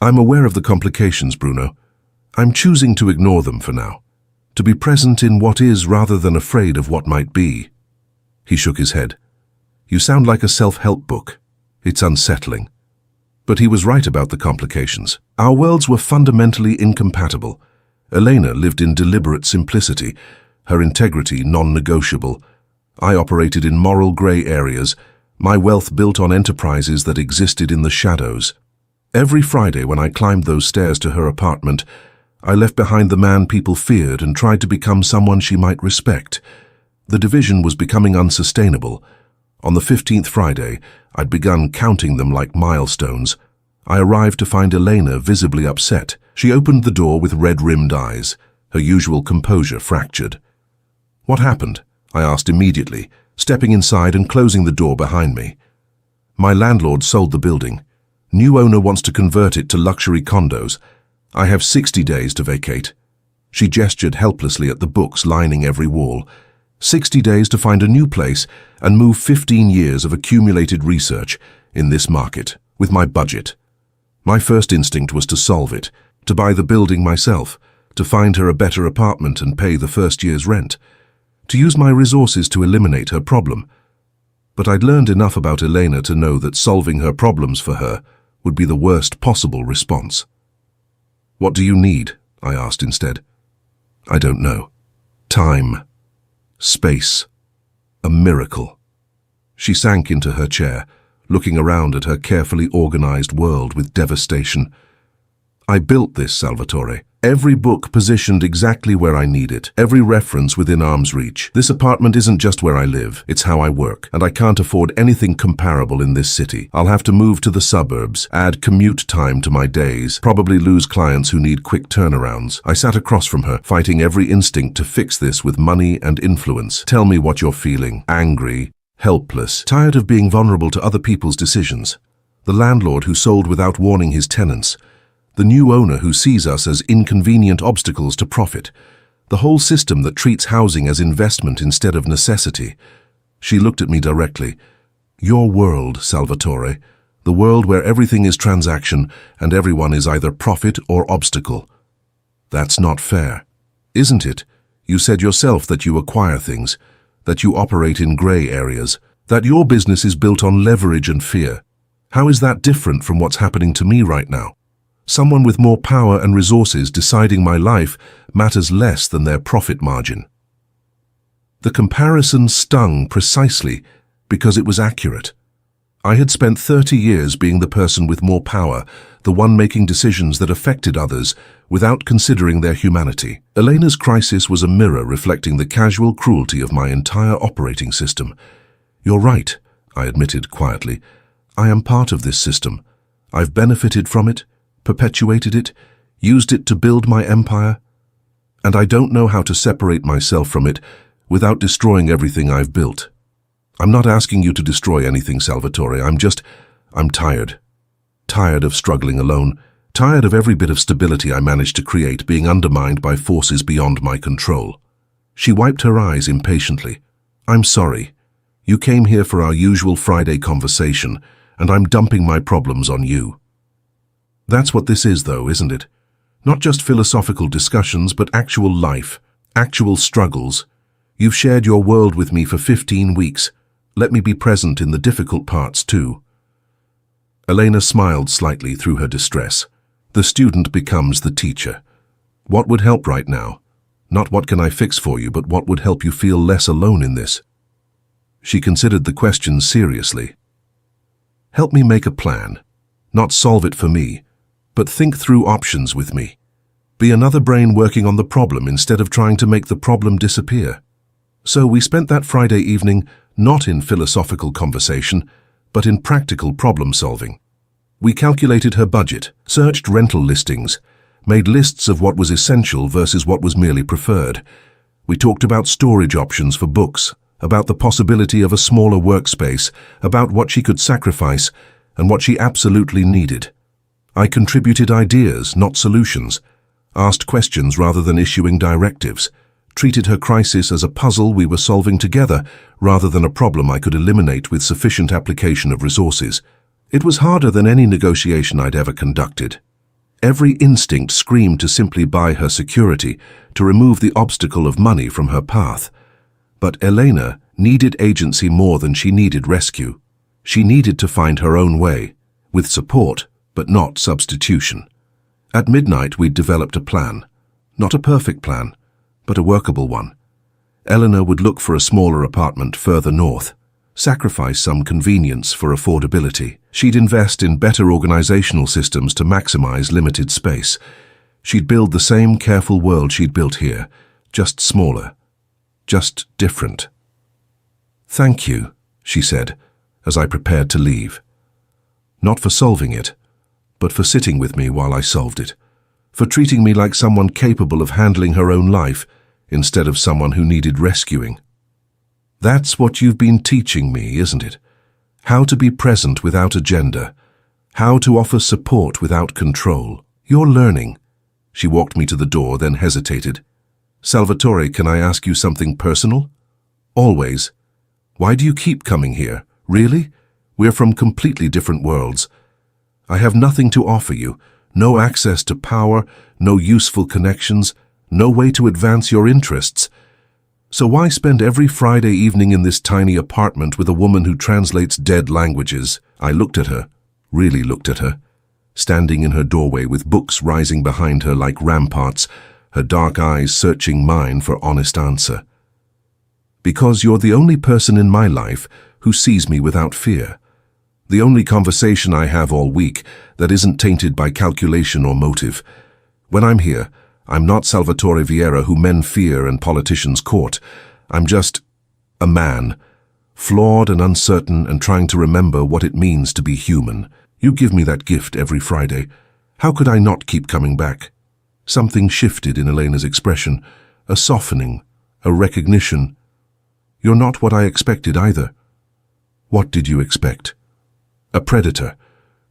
I'm aware of the complications, Bruno. I'm choosing to ignore them for now. To be present in what is rather than afraid of what might be." He shook his head. "You sound like a self-help book. It's unsettling." But he was right about the complications. Our worlds were fundamentally incompatible. Elena lived in deliberate simplicity, her integrity non-negotiable. I operated in moral grey areas, my wealth built on enterprises that existed in the shadows. Every Friday when I climbed those stairs to her apartment, I left behind the man people feared and tried to become someone she might respect. The division was becoming unsustainable. On the 15th Friday, I'd begun counting them like milestones. I arrived to find Elena visibly upset. She opened the door with red-rimmed eyes, her usual composure fractured. "What happened?" I asked immediately, stepping inside and closing the door behind me. "My landlord sold the building. New owner wants to convert it to luxury condos. I have 60 days to vacate." She gestured helplessly at the books lining every wall. 60 days to find a new place and move 15 years of accumulated research in this market, with my budget. My first instinct was to solve it, to buy the building myself, to find her a better apartment and pay the first year's rent, to use my resources to eliminate her problem. But I'd learned enough about Elena to know that solving her problems for her would be the worst possible response. "What do you need?" I asked instead. "I don't know. Time. Space. A miracle." She sank into her chair, looking around at her carefully organized world with devastation. "I built this, Salvatore. Every book positioned exactly where I need it, every reference within arm's reach. This apartment isn't just where I live, it's how I work, and I can't afford anything comparable in this city. I'll have to move to the suburbs, add commute time to my days, probably lose clients who need quick turnarounds." I sat across from her, fighting every instinct to fix this with money and influence. "Tell me what you're feeling. Angry, helpless, tired of being vulnerable to other people's decisions. The landlord who sold without warning his tenants. The new owner who sees us as inconvenient obstacles to profit. The whole system that treats housing as investment instead of necessity." She looked at me directly. "Your world, Salvatore. The world where everything is transaction and everyone is either profit or obstacle. That's not fair. Isn't it? You said yourself that you acquire things, that you operate in gray areas, that your business is built on leverage and fear. How is that different from what's happening to me right now? Someone with more power and resources deciding my life matters less than their profit margin." The comparison stung precisely because it was accurate. I had spent 30 years being the person with more power, the one making decisions that affected others without considering their humanity. Elena's crisis was a mirror reflecting the casual cruelty of my entire operating system. "You're right," I admitted quietly. "I am part of this system. I've benefited from it, perpetuated it, used it to build my empire, and I don't know how to separate myself from it without destroying everything I've built. I'm not asking you to destroy anything, Salvatore. I'm tired. Tired of struggling alone, tired of every bit of stability I managed to create being undermined by forces beyond my control." She wiped her eyes impatiently. "I'm sorry. You came here for our usual Friday conversation, and I'm dumping my problems on you." That's what this is, though, isn't it? Not just philosophical discussions, but actual life, actual struggles. You've shared your world with me for 15 weeks. Let me be present in the difficult parts, too. Elena smiled slightly through her distress. The student becomes the teacher. What would help right now? Not what can I fix for you, but what would help you feel less alone in this? She considered the question seriously. Help me make a plan. Not solve it for me, but think through options with me. Be another brain working on the problem instead of trying to make the problem disappear. So we spent that Friday evening not in philosophical conversation, but in practical problem solving. We calculated her budget, searched rental listings, made lists of what was essential versus what was merely preferred. We talked about storage options for books, about the possibility of a smaller workspace, about what she could sacrifice and what she absolutely needed. I contributed ideas, not solutions, asked questions rather than issuing directives, treated her crisis as a puzzle we were solving together rather than a problem I could eliminate with sufficient application of resources. It was harder than any negotiation I'd ever conducted. Every instinct screamed to simply buy her security, to remove the obstacle of money from her path. But Elena needed agency more than she needed rescue. She needed to find her own way, with support, but not substitution. At midnight, we'd developed a plan. Not a perfect plan, but a workable one. Eleanor would look for a smaller apartment further north, sacrifice some convenience for affordability. She'd invest in better organizational systems to maximize limited space. She'd build the same careful world she'd built here, just smaller, just different. "Thank you," she said, as I prepared to leave. Not for solving it, but for sitting with me while I solved it, for treating me like someone capable of handling her own life instead of someone who needed rescuing. That's what you've been teaching me, isn't it? How to be present without agenda, how to offer support without control. You're learning. She walked me to the door, then hesitated. Salvatore, can I ask you something personal? Always. Why do you keep coming here? Really? We're from completely different worlds. I have nothing to offer you, no access to power, no useful connections, no way to advance your interests. So why spend every Friday evening in this tiny apartment with a woman who translates dead languages? I looked at her, really looked at her, standing in her doorway with books rising behind her like ramparts, her dark eyes searching mine for honest answer. Because you're the only person in my life who sees me without fear. The only conversation I have all week that isn't tainted by calculation or motive. When I'm here, I'm not Salvatore Vieira who men fear and politicians court. I'm just a man, flawed and uncertain and trying to remember what it means to be human. You give me that gift every Friday. How could I not keep coming back? Something shifted in Elena's expression, a softening, a recognition. You're not what I expected either. What did you expect? A predator,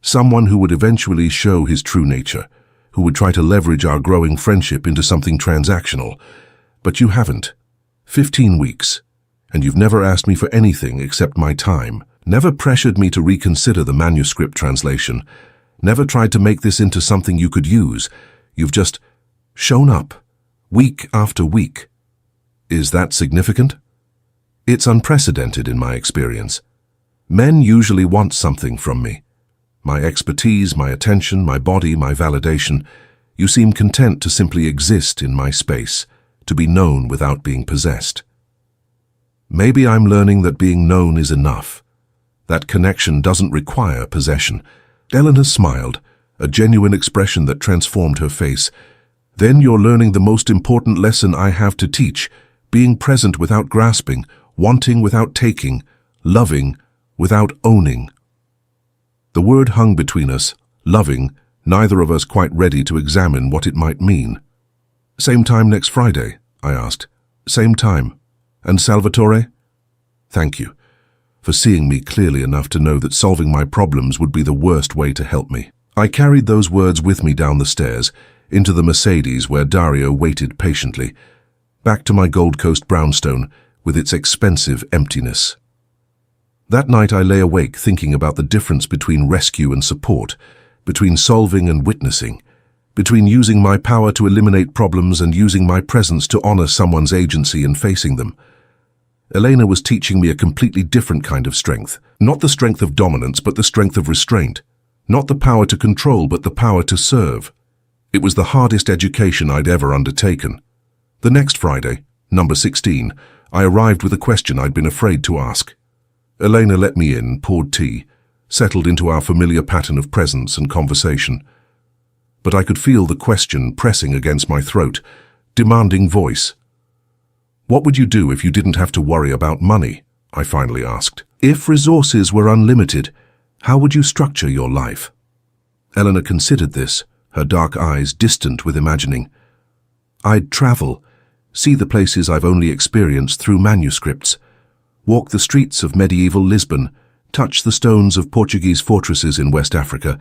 someone who would eventually show his true nature, who would try to leverage our growing friendship into something transactional. But you haven't. 15 weeks, and you've never asked me for anything except my time, never pressured me to reconsider the manuscript translation, never tried to make this into something you could use. You've just shown up, week after week. Is that significant? It's unprecedented in my experience. Men usually want something from me. My expertise, my attention, my body, my validation. You seem content to simply exist in my space, to be known without being possessed. Maybe I'm learning that being known is enough. That connection doesn't require possession. Eleanor smiled, a genuine expression that transformed her face. Then you're learning the most important lesson I have to teach, being present without grasping, wanting without taking, loving without owning. The word hung between us, loving, neither of us quite ready to examine what it might mean. Same time next Friday, I asked. Same time. And Salvatore? Thank you for seeing me clearly enough to know that solving my problems would be the worst way to help me. I carried those words with me down the stairs, into the Mercedes where Dario waited patiently, back to my Gold Coast brownstone with its expensive emptiness. That night I lay awake thinking about the difference between rescue and support, between solving and witnessing, between using my power to eliminate problems and using my presence to honor someone's agency in facing them. Elena was teaching me a completely different kind of strength, not the strength of dominance but the strength of restraint, not the power to control but the power to serve. It was the hardest education I'd ever undertaken. The next Friday, number 16, I arrived with a question I'd been afraid to ask. Elena let me in, poured tea, settled into our familiar pattern of presence and conversation. But I could feel the question pressing against my throat, demanding voice. What would you do if you didn't have to worry about money? I finally asked. If resources were unlimited, how would you structure your life? Eleanor considered this, her dark eyes distant with imagining. I'd travel, see the places I've only experienced through manuscripts, walk the streets of medieval Lisbon, touch the stones of Portuguese fortresses in West Africa,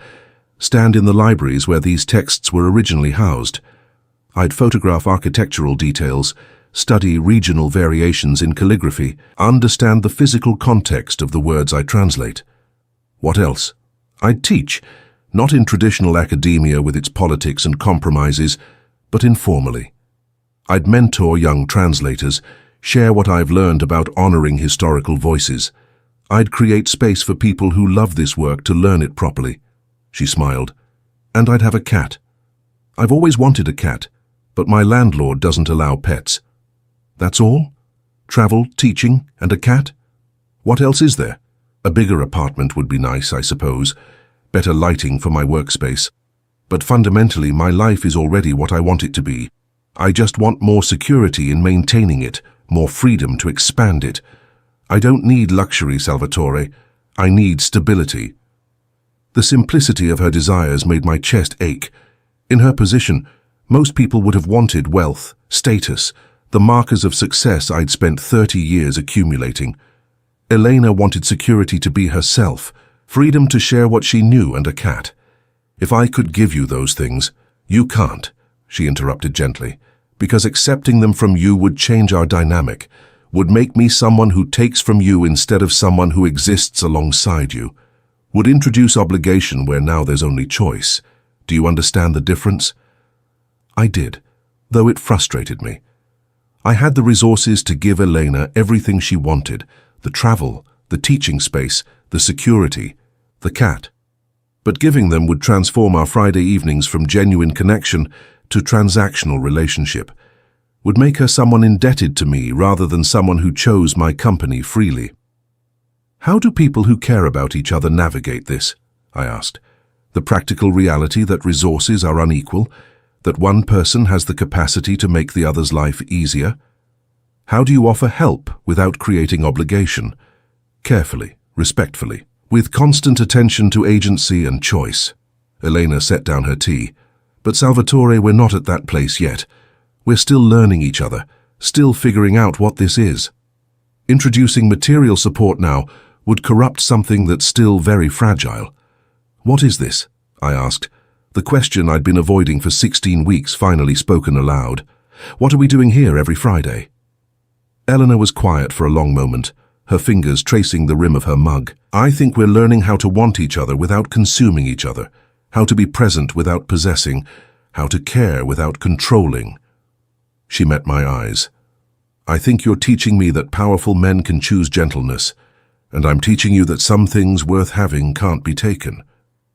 stand in the libraries where these texts were originally housed. I'd photograph architectural details, study regional variations in calligraphy, understand the physical context of the words I translate. What else? I'd teach, not in traditional academia with its politics and compromises, but informally. I'd mentor young translators, share what I've learned about honoring historical voices. I'd create space for people who love this work to learn it properly. She smiled. And I'd have a cat. I've always wanted a cat, but my landlord doesn't allow pets. That's all? Travel, teaching, and a cat? What else is there? A bigger apartment would be nice, I suppose. Better lighting for my workspace. But fundamentally, my life is already what I want it to be. I just want more security in maintaining it, more freedom to expand it. I don't need luxury, Salvatore. I need stability. The simplicity of her desires made my chest ache. In her position, most people would have wanted wealth, status, the markers of success I'd spent 30 years accumulating. Elena wanted security to be herself, freedom to share what she knew and a cat. If I could give you those things, you can't, she interrupted gently, because accepting them from you would change our dynamic, would make me someone who takes from you instead of someone who exists alongside you, would introduce obligation where now there's only choice. Do you understand the difference? I did, though it frustrated me. I had the resources to give Elena everything she wanted, the travel, the teaching space, the security, the cat. But giving them would transform our Friday evenings from genuine connection to transactional relationship, would make her someone indebted to me rather than someone who chose my company freely. How do people who care about each other navigate this? I asked. The practical reality that resources are unequal, that one person has the capacity to make the other's life easier? How do you offer help without creating obligation? Carefully, respectfully, with constant attention to agency and choice. Elena set down her tea. But Salvatore, we're not at that place yet. We're still learning each other, still figuring out what this is. Introducing material support now would corrupt something that's still very fragile. What is this? I asked. The question I'd been avoiding for 16 weeks finally spoken aloud. What are we doing here every Friday? Eleanor was quiet for a long moment, her fingers tracing the rim of her mug. I think we're learning how to want each other without consuming each other, how to be present without possessing, how to care without controlling. She met my eyes. I think you're teaching me that powerful men can choose gentleness, and I'm teaching you that some things worth having can't be taken.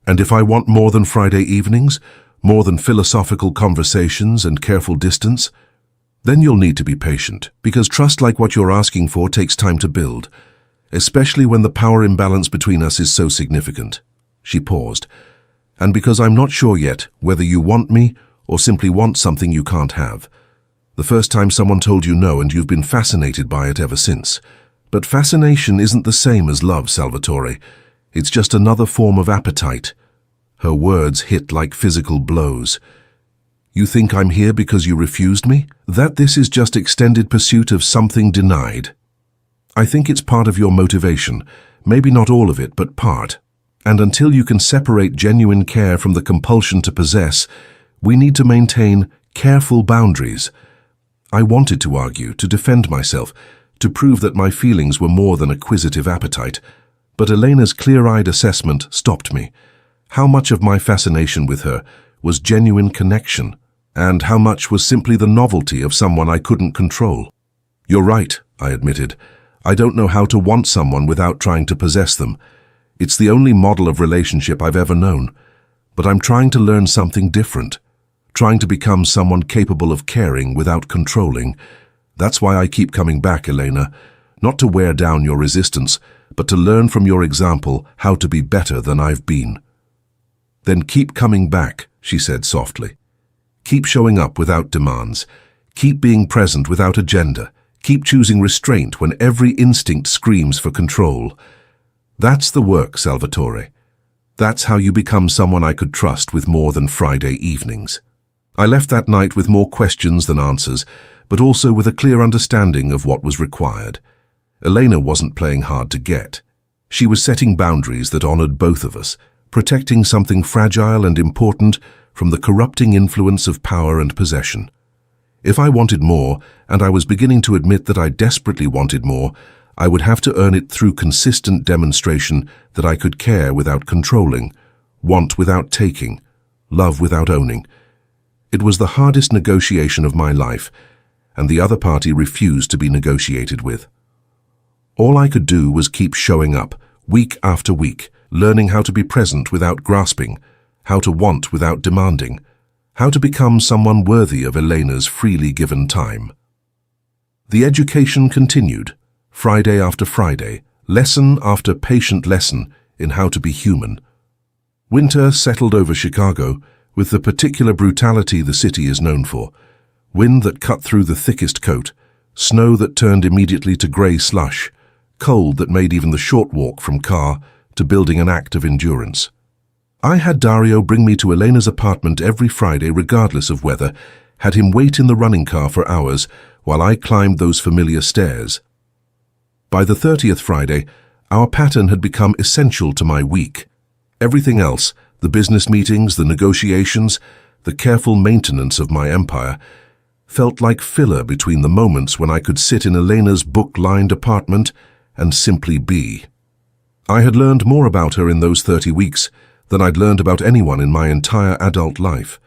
And if I want more than Friday evenings, more than philosophical conversations and careful distance, then you'll need to be patient, because trust like what you're asking for takes time to build, especially when the power imbalance between us is so significant. She paused. And because I'm not sure yet whether you want me or simply want something you can't have. The first time someone told you no and you've been fascinated by it ever since. But fascination isn't the same as love, Salvatore. It's just another form of appetite. Her words hit like physical blows. You think I'm here because you refused me? That this is just extended pursuit of something denied? I think it's part of your motivation. Maybe not all of it, but part. And until you can separate genuine care from the compulsion to possess, we need to maintain careful boundaries. I wanted to argue, to defend myself, to prove that my feelings were more than acquisitive appetite. But Elena's clear-eyed assessment stopped me. How much of my fascination with her was genuine connection, and how much was simply the novelty of someone I couldn't control? You're right, I admitted. I don't know how to want someone without trying to possess them. It's the only model of relationship I've ever known. But I'm trying to learn something different, trying to become someone capable of caring without controlling. That's why I keep coming back, Elena, not to wear down your resistance, but to learn from your example how to be better than I've been. Then keep coming back, she said softly. Keep showing up without demands. Keep being present without agenda. Keep choosing restraint when every instinct screams for control. That's the work, Salvatore. That's how you become someone I could trust with more than Friday evenings. I left that night with more questions than answers, but also with a clear understanding of what was required. Elena wasn't playing hard to get. She was setting boundaries that honored both of us, protecting something fragile and important from the corrupting influence of power and possession. If I wanted more, and I was beginning to admit that I desperately wanted more, I would have to earn it through consistent demonstration that I could care without controlling, want without taking, love without owning. It was the hardest negotiation of my life, and the other party refused to be negotiated with. All I could do was keep showing up, week after week, learning how to be present without grasping, how to want without demanding, how to become someone worthy of Elena's freely given time. The education continued, Friday after Friday, lesson after patient lesson in how to be human. Winter settled over Chicago with the particular brutality the city is known for. Wind that cut through the thickest coat, snow that turned immediately to grey slush, cold that made even the short walk from car to building an act of endurance. I had Dario bring me to Elena's apartment every Friday regardless of weather, had him wait in the running car for hours while I climbed those familiar stairs. By the 30th Friday, our pattern had become essential to my week. Everything else, the business meetings, the negotiations, the careful maintenance of my empire, felt like filler between the moments when I could sit in Elena's book-lined apartment and simply be. I had learned more about her in those 30 weeks than I'd learned about anyone in my entire adult life.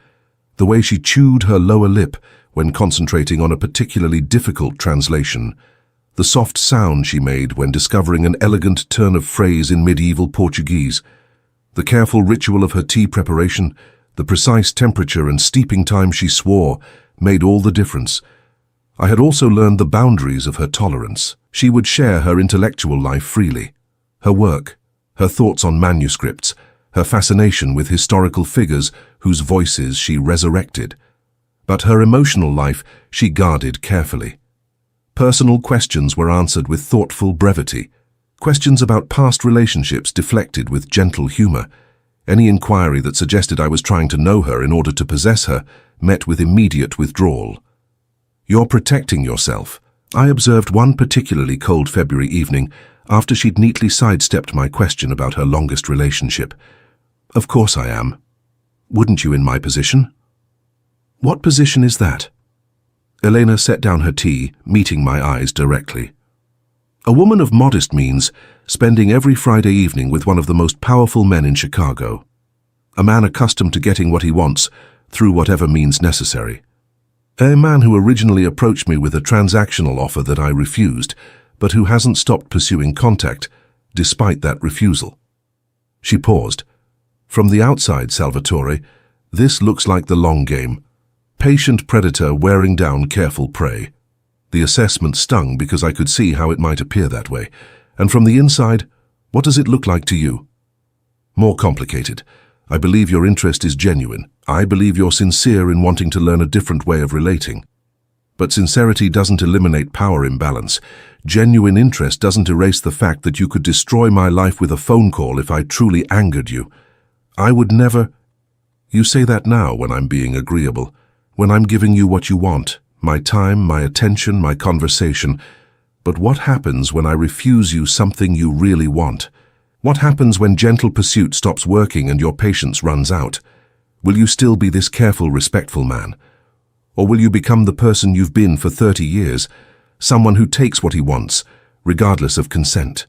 The way she chewed her lower lip when concentrating on a particularly difficult translation, the soft sound she made when discovering an elegant turn of phrase in medieval Portuguese, the careful ritual of her tea preparation, the precise temperature and steeping time she swore made all the difference. I had also learned the boundaries of her tolerance. She would share her intellectual life freely, her work, her thoughts on manuscripts, her fascination with historical figures whose voices she resurrected. But her emotional life she guarded carefully. Personal questions were answered with thoughtful brevity. Questions about past relationships deflected with gentle humor. Any inquiry that suggested I was trying to know her in order to possess her met with immediate withdrawal. "You're protecting yourself," I observed one particularly cold February evening after she'd neatly sidestepped my question about her longest relationship. "Of course I am. Wouldn't you in my position?" "What position is that?" Elena set down her tea, meeting my eyes directly. "A woman of modest means spending every Friday evening with one of the most powerful men in Chicago. A man accustomed to getting what he wants through whatever means necessary. A man who originally approached me with a transactional offer that I refused, but who hasn't stopped pursuing contact despite that refusal." She paused. "From the outside, Salvatore, this looks like the long game. Patient predator wearing down careful prey." The assessment stung because I could see how it might appear that way. "And from the inside, what does it look like to you?" "More complicated. I believe your interest is genuine. I believe you're sincere in wanting to learn a different way of relating. But sincerity doesn't eliminate power imbalance. Genuine interest doesn't erase the fact that you could destroy my life with a phone call if I truly angered you. I would never—" "You say that now when I'm being agreeable, when I'm giving you what you want, my time, my attention, my conversation. But what happens when I refuse you something you really want? What happens when gentle pursuit stops working and your patience runs out? Will you still be this careful, respectful man? Or will you become the person you've been for 30 years, someone who takes what he wants, regardless of consent?"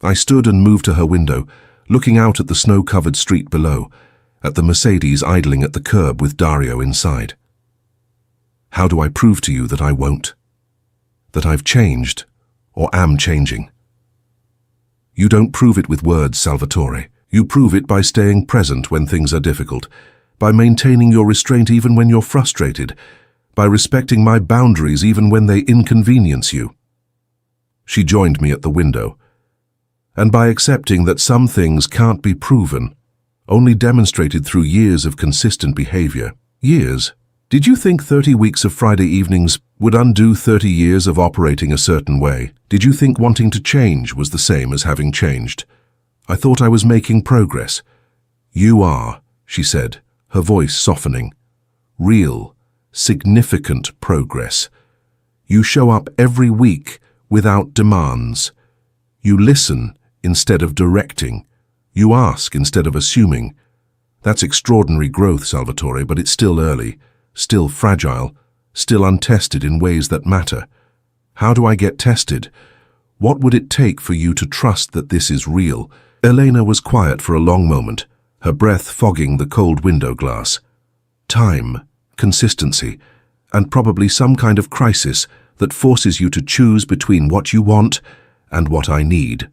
I stood and moved to her window, looking out at the snow-covered street below, at the Mercedes idling at the curb with Dario inside. "How do I prove to you that I won't? That I've changed, or am changing?" "You don't prove it with words, Salvatore. You prove it by staying present when things are difficult, by maintaining your restraint even when you're frustrated, by respecting my boundaries even when they inconvenience you." She joined me at the window. "And by accepting that some things can't be proven, only demonstrated through years of consistent behavior." Years? Did you think 30 weeks of Friday evenings would undo 30 years of operating a certain way? Did you think wanting to change was the same as having changed? I thought I was making progress. "You are," she said, her voice softening. "Real, significant progress. You show up every week without demands. You listen instead of directing. You ask instead of assuming. That's extraordinary growth, Salvatore, but it's still early, still fragile, still untested in ways that matter. How do I get tested? What would it take for you to trust that this is real?" Elena was quiet for a long moment, her breath fogging the cold window glass. Time, consistency, and probably some kind of crisis that forces you to choose between what you want and what I need.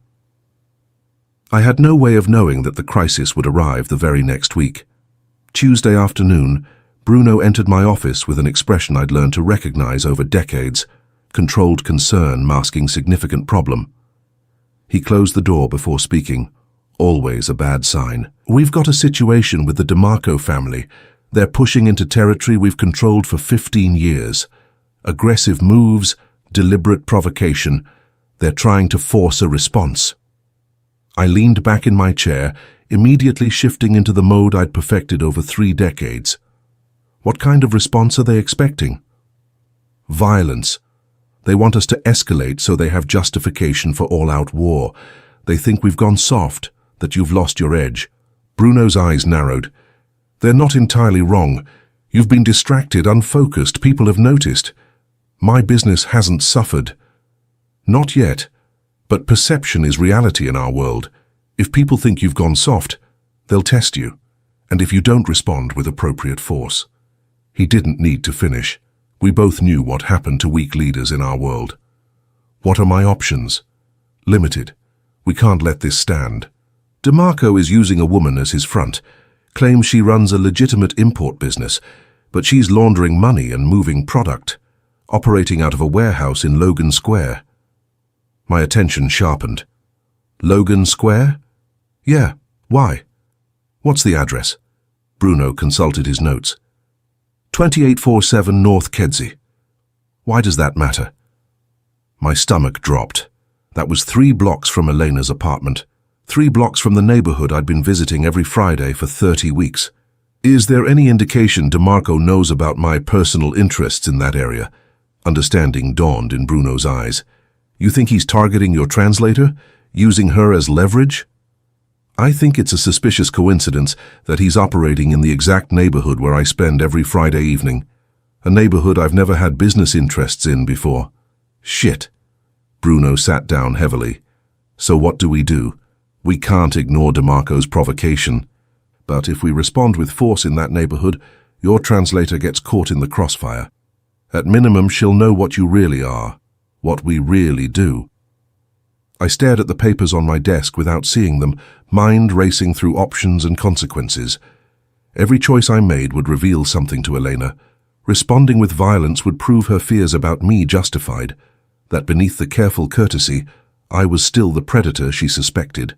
I had no way of knowing that the crisis would arrive the very next week. Tuesday afternoon, Bruno entered my office with an expression I'd learned to recognize over decades, controlled concern masking significant problem. He closed the door before speaking, always a bad sign. "We've got a situation with the DeMarco family. They're pushing into territory we've controlled for 15 years. Aggressive moves, deliberate provocation. They're trying to force a response. I leaned back in my chair, immediately shifting into the mode I'd perfected over 3 decades. What kind of response are they expecting? Violence. They want us to escalate so they have justification for all-out war. They think we've gone soft, that you've lost your edge. Bruno's eyes narrowed. They're not entirely wrong. You've been distracted, unfocused. People have noticed. My business hasn't suffered. Not yet. But perception is reality in our world. If people think you've gone soft, they'll test you. And if you don't respond with appropriate force. He didn't need to finish. We both knew what happened to weak leaders in our world. What are my options? Limited. We can't let this stand. DeMarco is using a woman as his front, claims she runs a legitimate import business, but she's laundering money and moving product, operating out of a warehouse in Logan Square. My attention sharpened. Logan Square? Yeah, why? What's the address? Bruno consulted his notes. 2847 North Kedzie. Why does that matter? My stomach dropped. That was 3 blocks from Elena's apartment. 3 blocks from the neighborhood I'd been visiting every Friday for 30 weeks. Is there any indication DeMarco knows about my personal interests in that area? Understanding dawned in Bruno's eyes. You think he's targeting your translator? Using her as leverage? I think it's a suspicious coincidence that he's operating in the exact neighborhood where I spend every Friday evening. A neighborhood I've never had business interests in before. Shit. Bruno sat down heavily. So what do? We can't ignore DeMarco's provocation. But if we respond with force in that neighborhood, your translator gets caught in the crossfire. At minimum, she'll know what you really are, what we really do. I stared at the papers on my desk without seeing them, mind racing through options and consequences. Every choice I made would reveal something to Elena. Responding with violence would prove her fears about me justified, that beneath the careful courtesy, I was still the predator she suspected.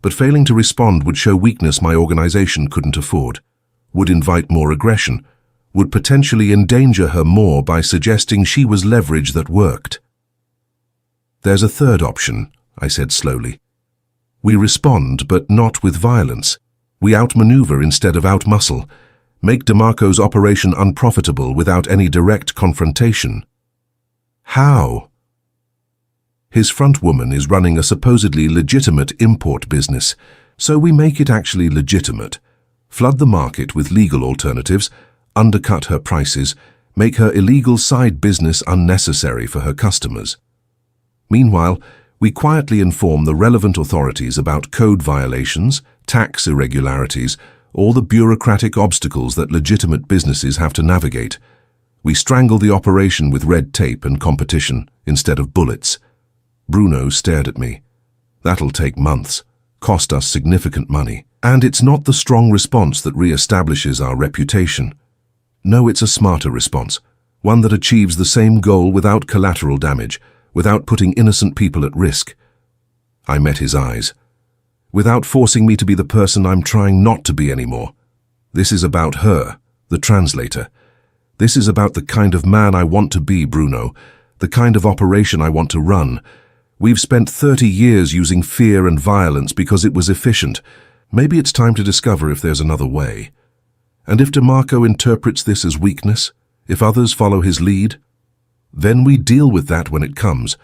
But failing to respond would show weakness my organization couldn't afford, would invite more aggression, would potentially endanger her more by suggesting she was leverage that worked. There's a third option, I said slowly. We respond, but not with violence. We outmaneuver instead of outmuscle, make DeMarco's operation unprofitable without any direct confrontation. How? His front woman is running a supposedly legitimate import business, so we make it actually legitimate. Flood the market with legal alternatives, undercut her prices, make her illegal side business unnecessary for her customers. Meanwhile, we quietly inform the relevant authorities about code violations, tax irregularities, or the bureaucratic obstacles that legitimate businesses have to navigate. We strangle the operation with red tape and competition instead of bullets. Bruno stared at me. That'll take months, cost us significant money, and it's not the strong response that re-establishes our reputation. No, it's a smarter response, one that achieves the same goal without collateral damage, without putting innocent people at risk. I met his eyes. Without forcing me to be the person I'm trying not to be anymore. This is about her, the translator. This is about the kind of man I want to be, Bruno, the kind of operation I want to run. We've spent 30 years using fear and violence because it was efficient. Maybe it's time to discover if there's another way. And if DeMarco interprets this as weakness, if others follow his lead, then we deal with that when it comes.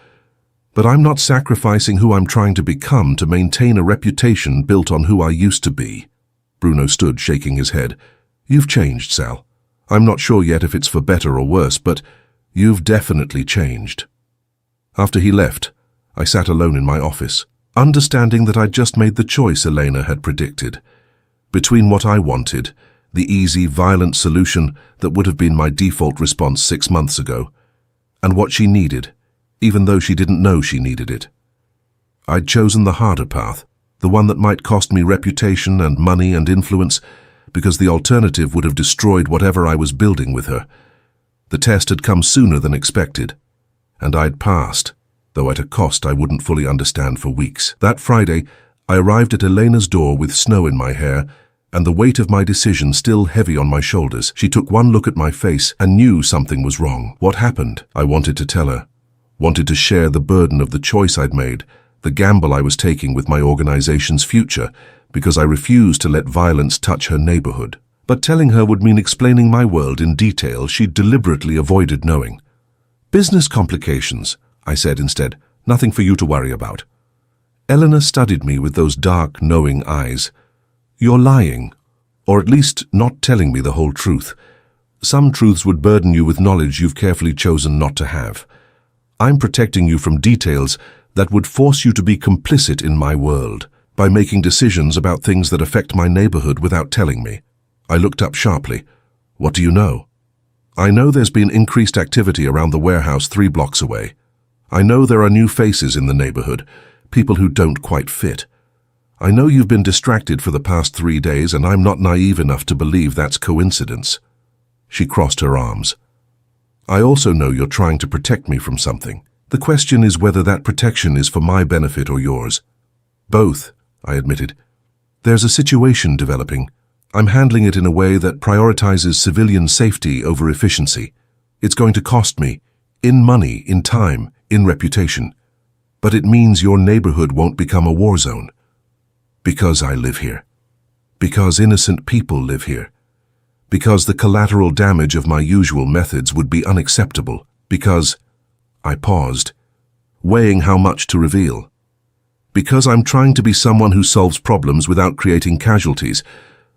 But I'm not sacrificing who I'm trying to become to maintain a reputation built on who I used to be. Bruno stood shaking his head. You've changed, Sal. I'm not sure yet if it's for better or worse, but you've definitely changed. After he left, I sat alone in my office, understanding that I'd just made the choice Elena had predicted. Between what I wanted, the easy, violent solution that would have been my default response 6 months ago, and what she needed, even though she didn't know she needed it. I'd chosen the harder path, the one that might cost me reputation and money and influence, because the alternative would have destroyed whatever I was building with her. The test had come sooner than expected, and I'd passed, though at a cost I wouldn't fully understand for weeks. That Friday, I arrived at Elena's door with snow in my hair, and the weight of my decision still heavy on my shoulders. She took one look at my face and knew something was wrong. What happened? I wanted to tell her. wanted to share the burden of the choice I'd made, the gamble I was taking with my organization's future, because I refused to let violence touch her neighborhood. But telling her would mean explaining my world in detail she'd deliberately avoided knowing. "Business complications," I said instead. "Nothing for you to worry about." Eleanor studied me with those dark, knowing eyes. "You're lying, or at least not telling me the whole truth. Some truths would burden you with knowledge you've carefully chosen not to have. I'm protecting you from details that would force you to be complicit in my world, by making decisions about things that affect my neighborhood without telling me." I looked up sharply. "What do you know?" "I know there's been increased activity around the warehouse 3 blocks away. I know there are new faces in the neighborhood, people who don't quite fit. I know you've been distracted for the past 3 days, and I'm not naive enough to believe that's coincidence." She crossed her arms. "I also know you're trying to protect me from something. The question is whether that protection is for my benefit or yours." "Both," I admitted. "There's a situation developing. I'm handling it in a way that prioritizes civilian safety over efficiency. It's going to cost me, in money, in time, in reputation. But it means your neighborhood won't become a war zone. Because I live here. Because innocent people live here. Because the collateral damage of my usual methods would be unacceptable. Because—" I paused, weighing how much to reveal. "Because I'm trying to be someone who solves problems without creating casualties.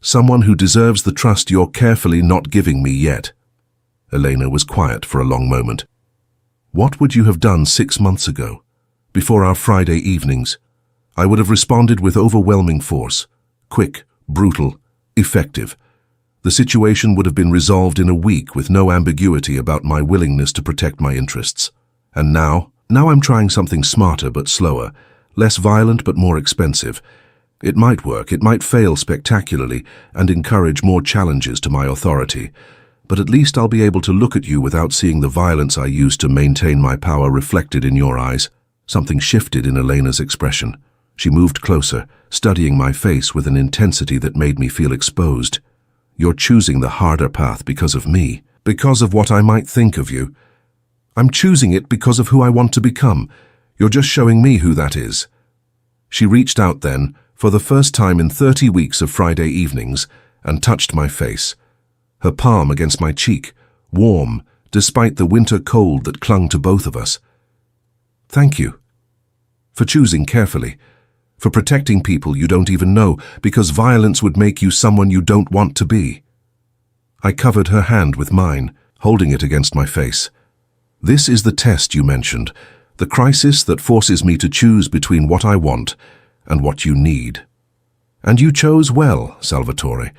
Someone who deserves the trust you're carefully not giving me yet." Elena was quiet for a long moment. "What would you have done 6 months ago, before our Friday evenings?" I would have responded with overwhelming force. Quick, brutal, effective. The situation would have been resolved in a week with no ambiguity about my willingness to protect my interests. And now I'm trying something smarter but slower, less violent but more expensive. It might work, it might fail spectacularly and encourage more challenges to my authority. But at least I'll be able to look at you without seeing the violence I used to maintain my power reflected in your eyes. Something shifted in Elena's expression. She moved closer, studying my face with an intensity that made me feel exposed. "You're choosing the harder path because of me, because of what I might think of you. I'm choosing it because of who I want to become. You're just showing me who that is." She reached out then, for the first time in 30 weeks of Friday evenings, and touched my face. Her palm against my cheek, warm, despite the winter cold that clung to both of us. "Thank you. For choosing carefully. For protecting people you don't even know, because violence would make you someone you don't want to be." I covered her hand with mine, holding it against my face. "This is the test you mentioned, the crisis that forces me to choose between what I want and what you need. And you chose well, Salvatore.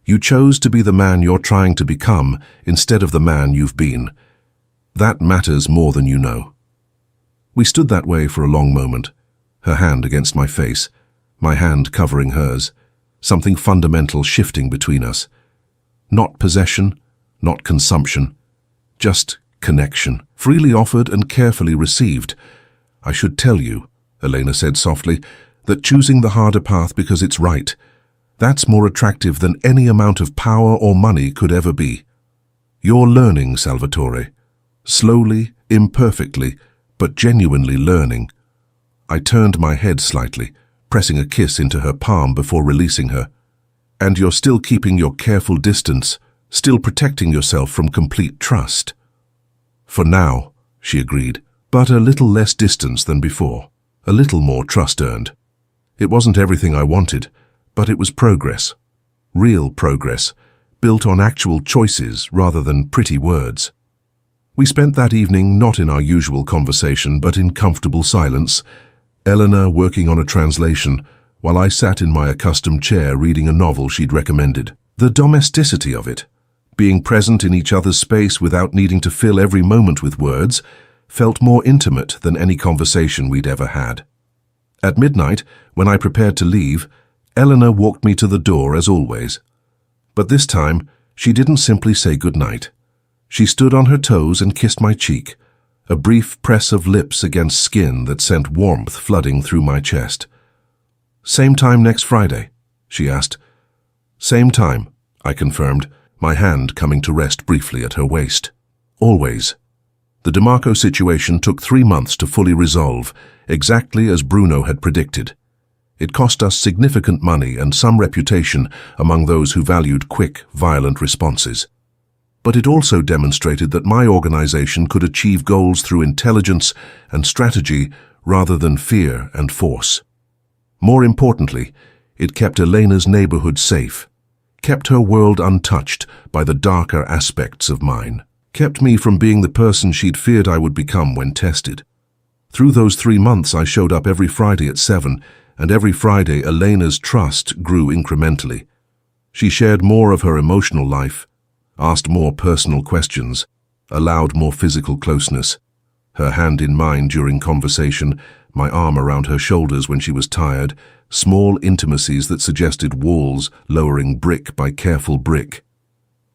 You chose to be the man you're trying to become instead of the man you've been. That matters more than you know." We stood that way for a long moment, her hand against my face, my hand covering hers, something fundamental shifting between us. Not possession, not consumption, just connection, freely offered and carefully received. "I should tell you," Elena said softly, "that choosing the harder path because it's right, that's more attractive than any amount of power or money could ever be. You're learning, Salvatore. Slowly, imperfectly, but genuinely learning." I turned my head slightly, pressing a kiss into her palm before releasing her. "And you're still keeping your careful distance, still protecting yourself from complete trust." "For now," she agreed, "but a little less distance than before, a little more trust earned. It wasn't everything I wanted, but it was progress. Real progress, built on actual choices rather than pretty words." We spent that evening not in our usual conversation, but in comfortable silence, Eleanor working on a translation, while I sat in my accustomed chair reading a novel she'd recommended. The domesticity of it, being present in each other's space without needing to fill every moment with words, felt more intimate than any conversation we'd ever had. At midnight, when I prepared to leave, Eleanor walked me to the door as always. But this time, she didn't simply say goodnight. She stood on her toes and kissed my cheek, a brief press of lips against skin that sent warmth flooding through my chest. "Same time next Friday?" she asked. "Same time," I confirmed, my hand coming to rest briefly at her waist. "Always." The DeMarco situation took 3 months to fully resolve, exactly as Bruno had predicted. It cost us significant money and some reputation among those who valued quick, violent responses. But it also demonstrated that my organization could achieve goals through intelligence and strategy rather than fear and force. More importantly, it kept Elena's neighborhood safe, kept her world untouched by the darker aspects of mine, kept me from being the person she'd feared I would become when tested. Through those 3 months, I showed up every Friday at 7, and every Friday Elena's trust grew incrementally. She shared more of her emotional life, asked more personal questions, allowed more physical closeness. Her hand in mine during conversation, my arm around her shoulders when she was tired, small intimacies that suggested walls lowering brick by careful brick.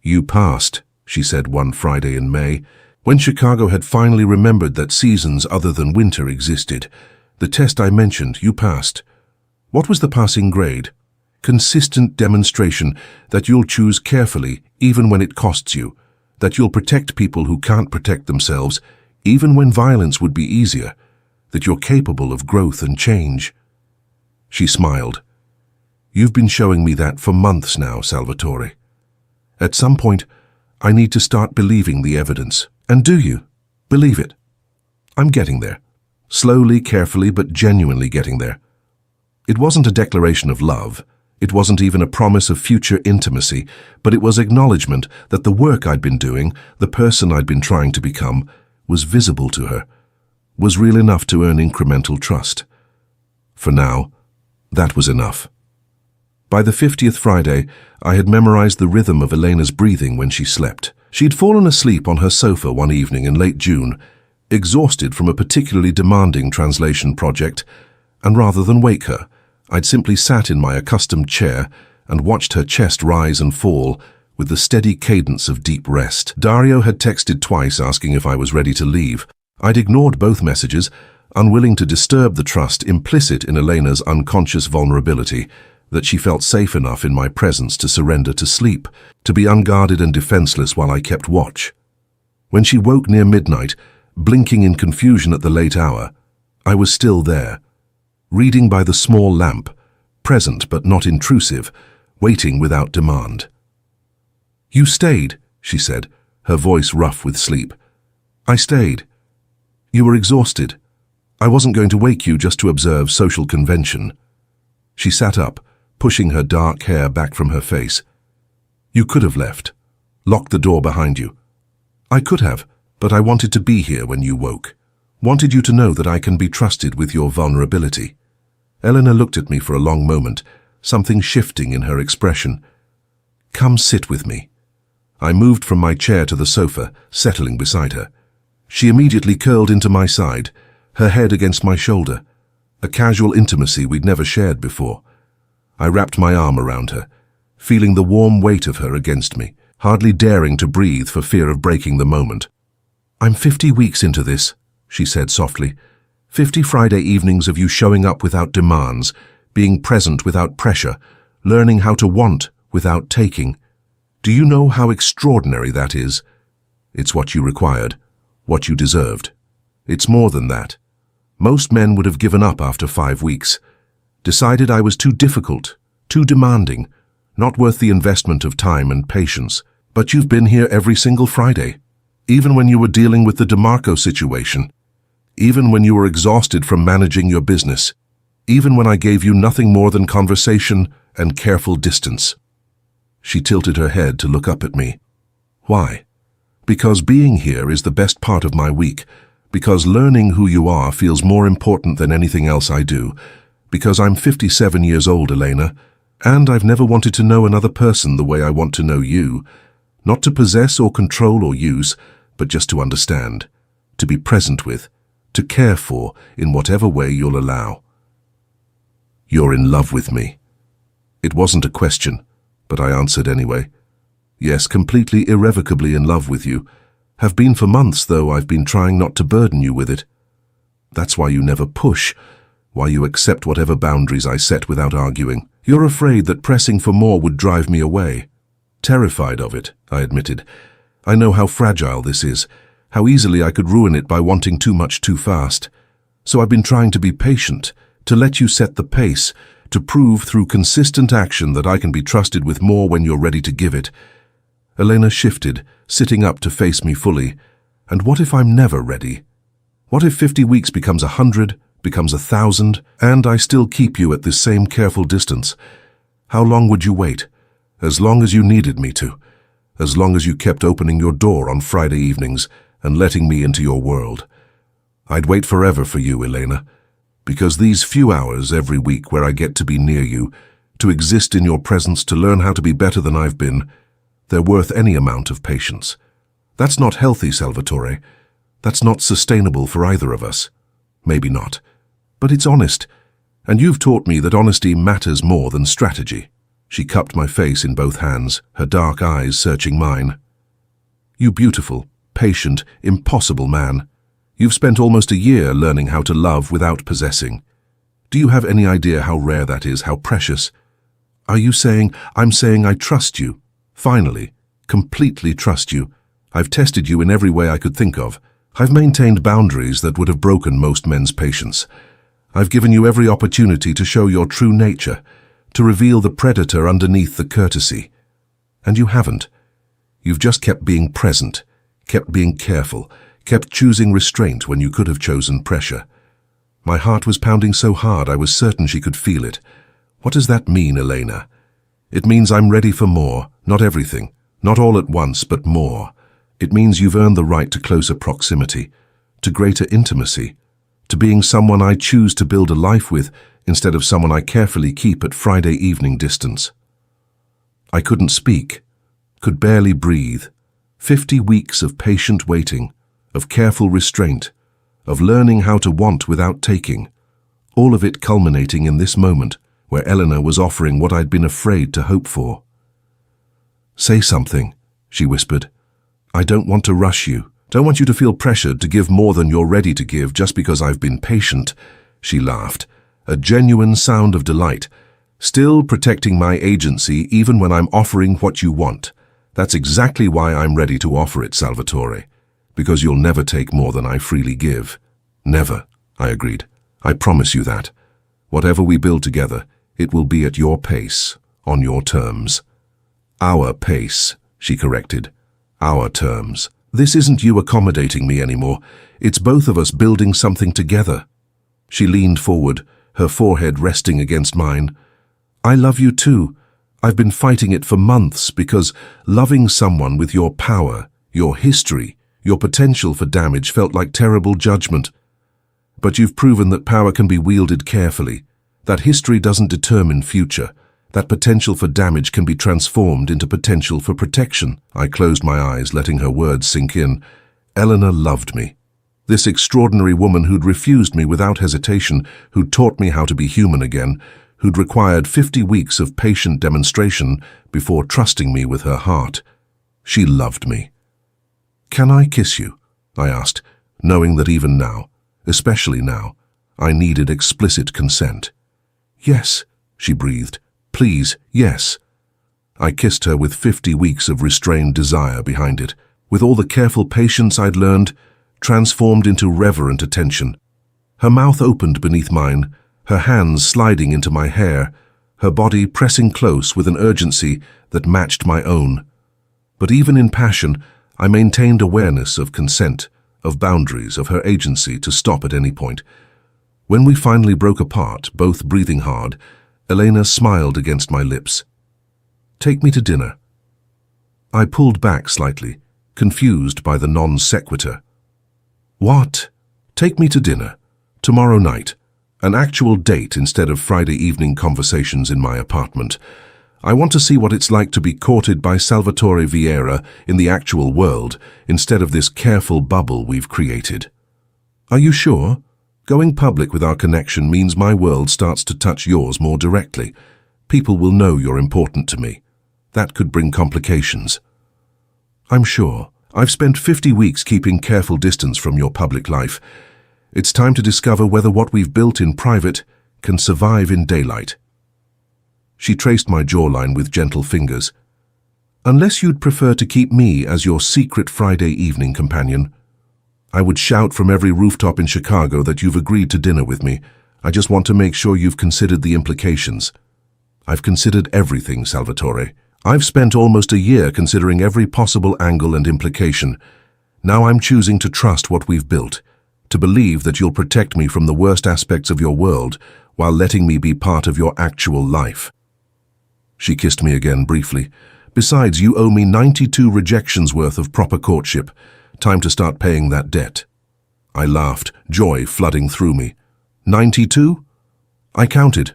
"You passed," she said one Friday in May, when Chicago had finally remembered that seasons other than winter existed. "The test I mentioned, you passed. What was the passing grade? Consistent demonstration that you'll choose carefully even when it costs you, that you'll protect people who can't protect themselves even when violence would be easier, that you're capable of growth and change." She smiled. "You've been showing me that for months now, Salvatore. At some point, I need to start believing the evidence." "And do you? Believe it?" "I'm getting there. Slowly, carefully, but genuinely getting there." It wasn't a declaration of love. It wasn't even a promise of future intimacy, but it was acknowledgement that the work I'd been doing, the person I'd been trying to become, was visible to her, was real enough to earn incremental trust. For now, that was enough. By the 50th Friday, I had memorized the rhythm of Elena's breathing when she slept. She'd fallen asleep on her sofa one evening in late June, exhausted from a particularly demanding translation project, and rather than wake her, I'd simply sat in my accustomed chair and watched her chest rise and fall with the steady cadence of deep rest. Dario had texted twice asking if I was ready to leave. I'd ignored both messages, unwilling to disturb the trust implicit in Elena's unconscious vulnerability, that she felt safe enough in my presence to surrender to sleep, to be unguarded and defenseless while I kept watch. When she woke near midnight, blinking in confusion at the late hour, I was still there, reading by the small lamp, present but not intrusive, waiting without demand. "You stayed," she said, her voice rough with sleep. "I stayed. You were exhausted. I wasn't going to wake you just to observe social convention." She sat up, pushing her dark hair back from her face. "You could have left, locked the door behind you." "I could have, but I wanted to be here when you woke. Wanted you to know that I can be trusted with your vulnerability." Elena looked at me for a long moment, something shifting in her expression. "Come sit with me." I moved from my chair to the sofa, settling beside her. She immediately curled into my side, her head against my shoulder, a casual intimacy we'd never shared before. I wrapped my arm around her, feeling the warm weight of her against me, hardly daring to breathe for fear of breaking the moment. "I'm 50 weeks into this," she said softly. 50 Friday evenings of you showing up without demands, being present without pressure, learning how to want without taking. Do you know how extraordinary that is? It's what you required, what you deserved. It's more than that. Most men would have given up after 5 weeks, decided I was too difficult, too demanding, not worth the investment of time and patience. But you've been here every single Friday, even when you were dealing with the DeMarco situation, even when you were exhausted from managing your business, even when I gave you nothing more than conversation and careful distance. She tilted her head to look up at me. Why? Because being here is the best part of my week, because learning who you are feels more important than anything else I do, because I'm 57 years old, Elena, and I've never wanted to know another person the way I want to know you, not to possess or control or use, but just to understand, to be present with, to care for in whatever way you'll allow. You're in love with me. It wasn't a question, but I answered anyway. Yes, completely irrevocably in love with you. Have been for months, though I've been trying not to burden you with it. That's why you never push, why you accept whatever boundaries I set without arguing. You're afraid that pressing for more would drive me away. Terrified of it, I admitted. I know how fragile this is, how easily I could ruin it by wanting too much too fast. So I've been trying to be patient, to let you set the pace, to prove through consistent action that I can be trusted with more when you're ready to give it. Elena shifted, sitting up to face me fully. And what if I'm never ready? What if 50 weeks becomes 100, becomes 1,000, and I still keep you at this same careful distance? How long would you wait? As long as you needed me to. As long as you kept opening your door on Friday evenings and letting me into your world. I'd wait forever for you, Elena, because these few hours every week where I get to be near you, to exist in your presence, to learn how to be better than I've been, they're worth any amount of patience. That's not healthy, Salvatore. That's not sustainable for either of us. Maybe not. But it's honest. And you've taught me that honesty matters more than strategy. She cupped my face in both hands, her dark eyes searching mine. You beautiful, patient, impossible man. You've spent almost a year learning how to love without possessing. Do you have any idea how rare that is, how precious? Are you saying, I'm saying I trust you? Finally, completely trust you. I've tested you in every way I could think of. I've maintained boundaries that would have broken most men's patience. I've given you every opportunity to show your true nature, to reveal the predator underneath the courtesy. And you haven't. You've just kept being present, kept being careful, kept choosing restraint when you could have chosen pressure. My heart was pounding so hard I was certain she could feel it. What does that mean, Elena? It means I'm ready for more, not everything, not all at once, but more. It means you've earned the right to closer proximity, to greater intimacy, to being someone I choose to build a life with instead of someone I carefully keep at Friday evening distance. I couldn't speak, could barely breathe. 50 weeks of patient waiting, of careful restraint, of learning how to want without taking, all of it culminating in this moment where Eleanor was offering what I'd been afraid to hope for. Say something, she whispered. I don't want to rush you. Don't want you to feel pressured to give more than you're ready to give just because I've been patient. She laughed, a genuine sound of delight, still protecting my agency even when I'm offering what you want. That's exactly why I'm ready to offer it, Salvatore, because you'll never take more than I freely give. Never, I agreed. I promise you that. Whatever we build together, it will be at your pace, on your terms. Our pace, she corrected. Our terms. This isn't you accommodating me anymore. It's both of us building something together. She leaned forward, her forehead resting against mine. I love you too. I've been fighting it for months because loving someone with your power, your history, your potential for damage felt like terrible judgment. But you've proven that power can be wielded carefully, that history doesn't determine future, that potential for damage can be transformed into potential for protection. I closed my eyes, letting her words sink in. Eleanor loved me. This extraordinary woman who'd refused me without hesitation, who'd taught me how to be human again, who'd required 50 weeks of patient demonstration before trusting me with her heart. She loved me. Can I kiss you? I asked, knowing that even now, especially now, I needed explicit consent. Yes, she breathed. Please, yes. I kissed her with 50 weeks of restrained desire behind it, with all the careful patience I'd learned, transformed into reverent attention. Her mouth opened beneath mine, her hands sliding into my hair, her body pressing close with an urgency that matched my own. But even in passion, I maintained awareness of consent, of boundaries, of her agency to stop at any point. When we finally broke apart, both breathing hard, Elena smiled against my lips. Take me to dinner. I pulled back slightly, confused by the non sequitur. What? Take me to dinner. Tomorrow night. An actual date instead of Friday evening conversations in my apartment. I want to see what it's like to be courted by Salvatore Vieira in the actual world instead of this careful bubble we've created. Are you sure? Going public with our connection means my world starts to touch yours more directly. People will know you're important to me. That could bring complications. I'm sure. I've spent 50 weeks keeping careful distance from your public life. It's time to discover whether what we've built in private can survive in daylight. She traced my jawline with gentle fingers. Unless you'd prefer to keep me as your secret Friday evening companion, I would shout from every rooftop in Chicago that you've agreed to dinner with me. I just want to make sure you've considered the implications. I've considered everything, Salvatore. I've spent almost a year considering every possible angle and implication. Now I'm choosing to trust what we've built, to believe that you'll protect me from the worst aspects of your world while letting me be part of your actual life. She kissed me again briefly. Besides, you owe me 92 rejections worth of proper courtship. Time to start paying that debt. I laughed, joy flooding through me. 92? I counted.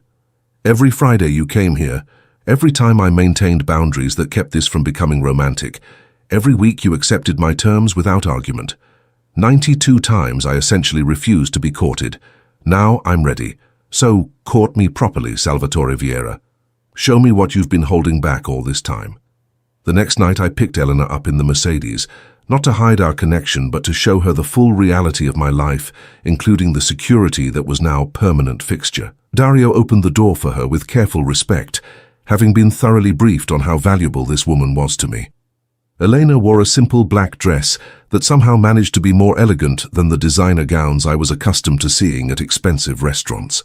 Every Friday you came here, every time I maintained boundaries that kept this from becoming romantic, every week you accepted my terms without argument. 92 times I essentially refused to be courted. Now I'm ready. So court me properly, Salvatore Vieira. Show me what you've been holding back all this time. The next night I picked Elena up in the Mercedes, not to hide our connection but to show her the full reality of my life, including the security that was now permanent fixture. Dario opened the door for her with careful respect, having been thoroughly briefed on how valuable this woman was to me. Elena wore a simple black dress that somehow managed to be more elegant than the designer gowns I was accustomed to seeing at expensive restaurants.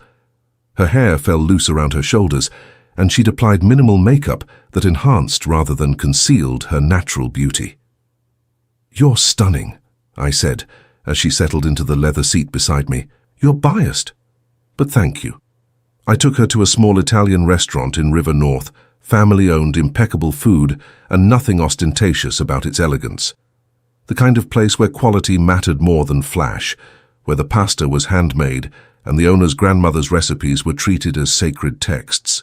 Her hair fell loose around her shoulders, and she'd applied minimal makeup that enhanced rather than concealed her natural beauty. "You're stunning," I said, as she settled into the leather seat beside me. "You're biased. But thank you." I took her to a small Italian restaurant in River North, family-owned, impeccable food, and nothing ostentatious about its elegance. The kind of place where quality mattered more than flash, where the pasta was handmade and the owner's grandmother's recipes were treated as sacred texts.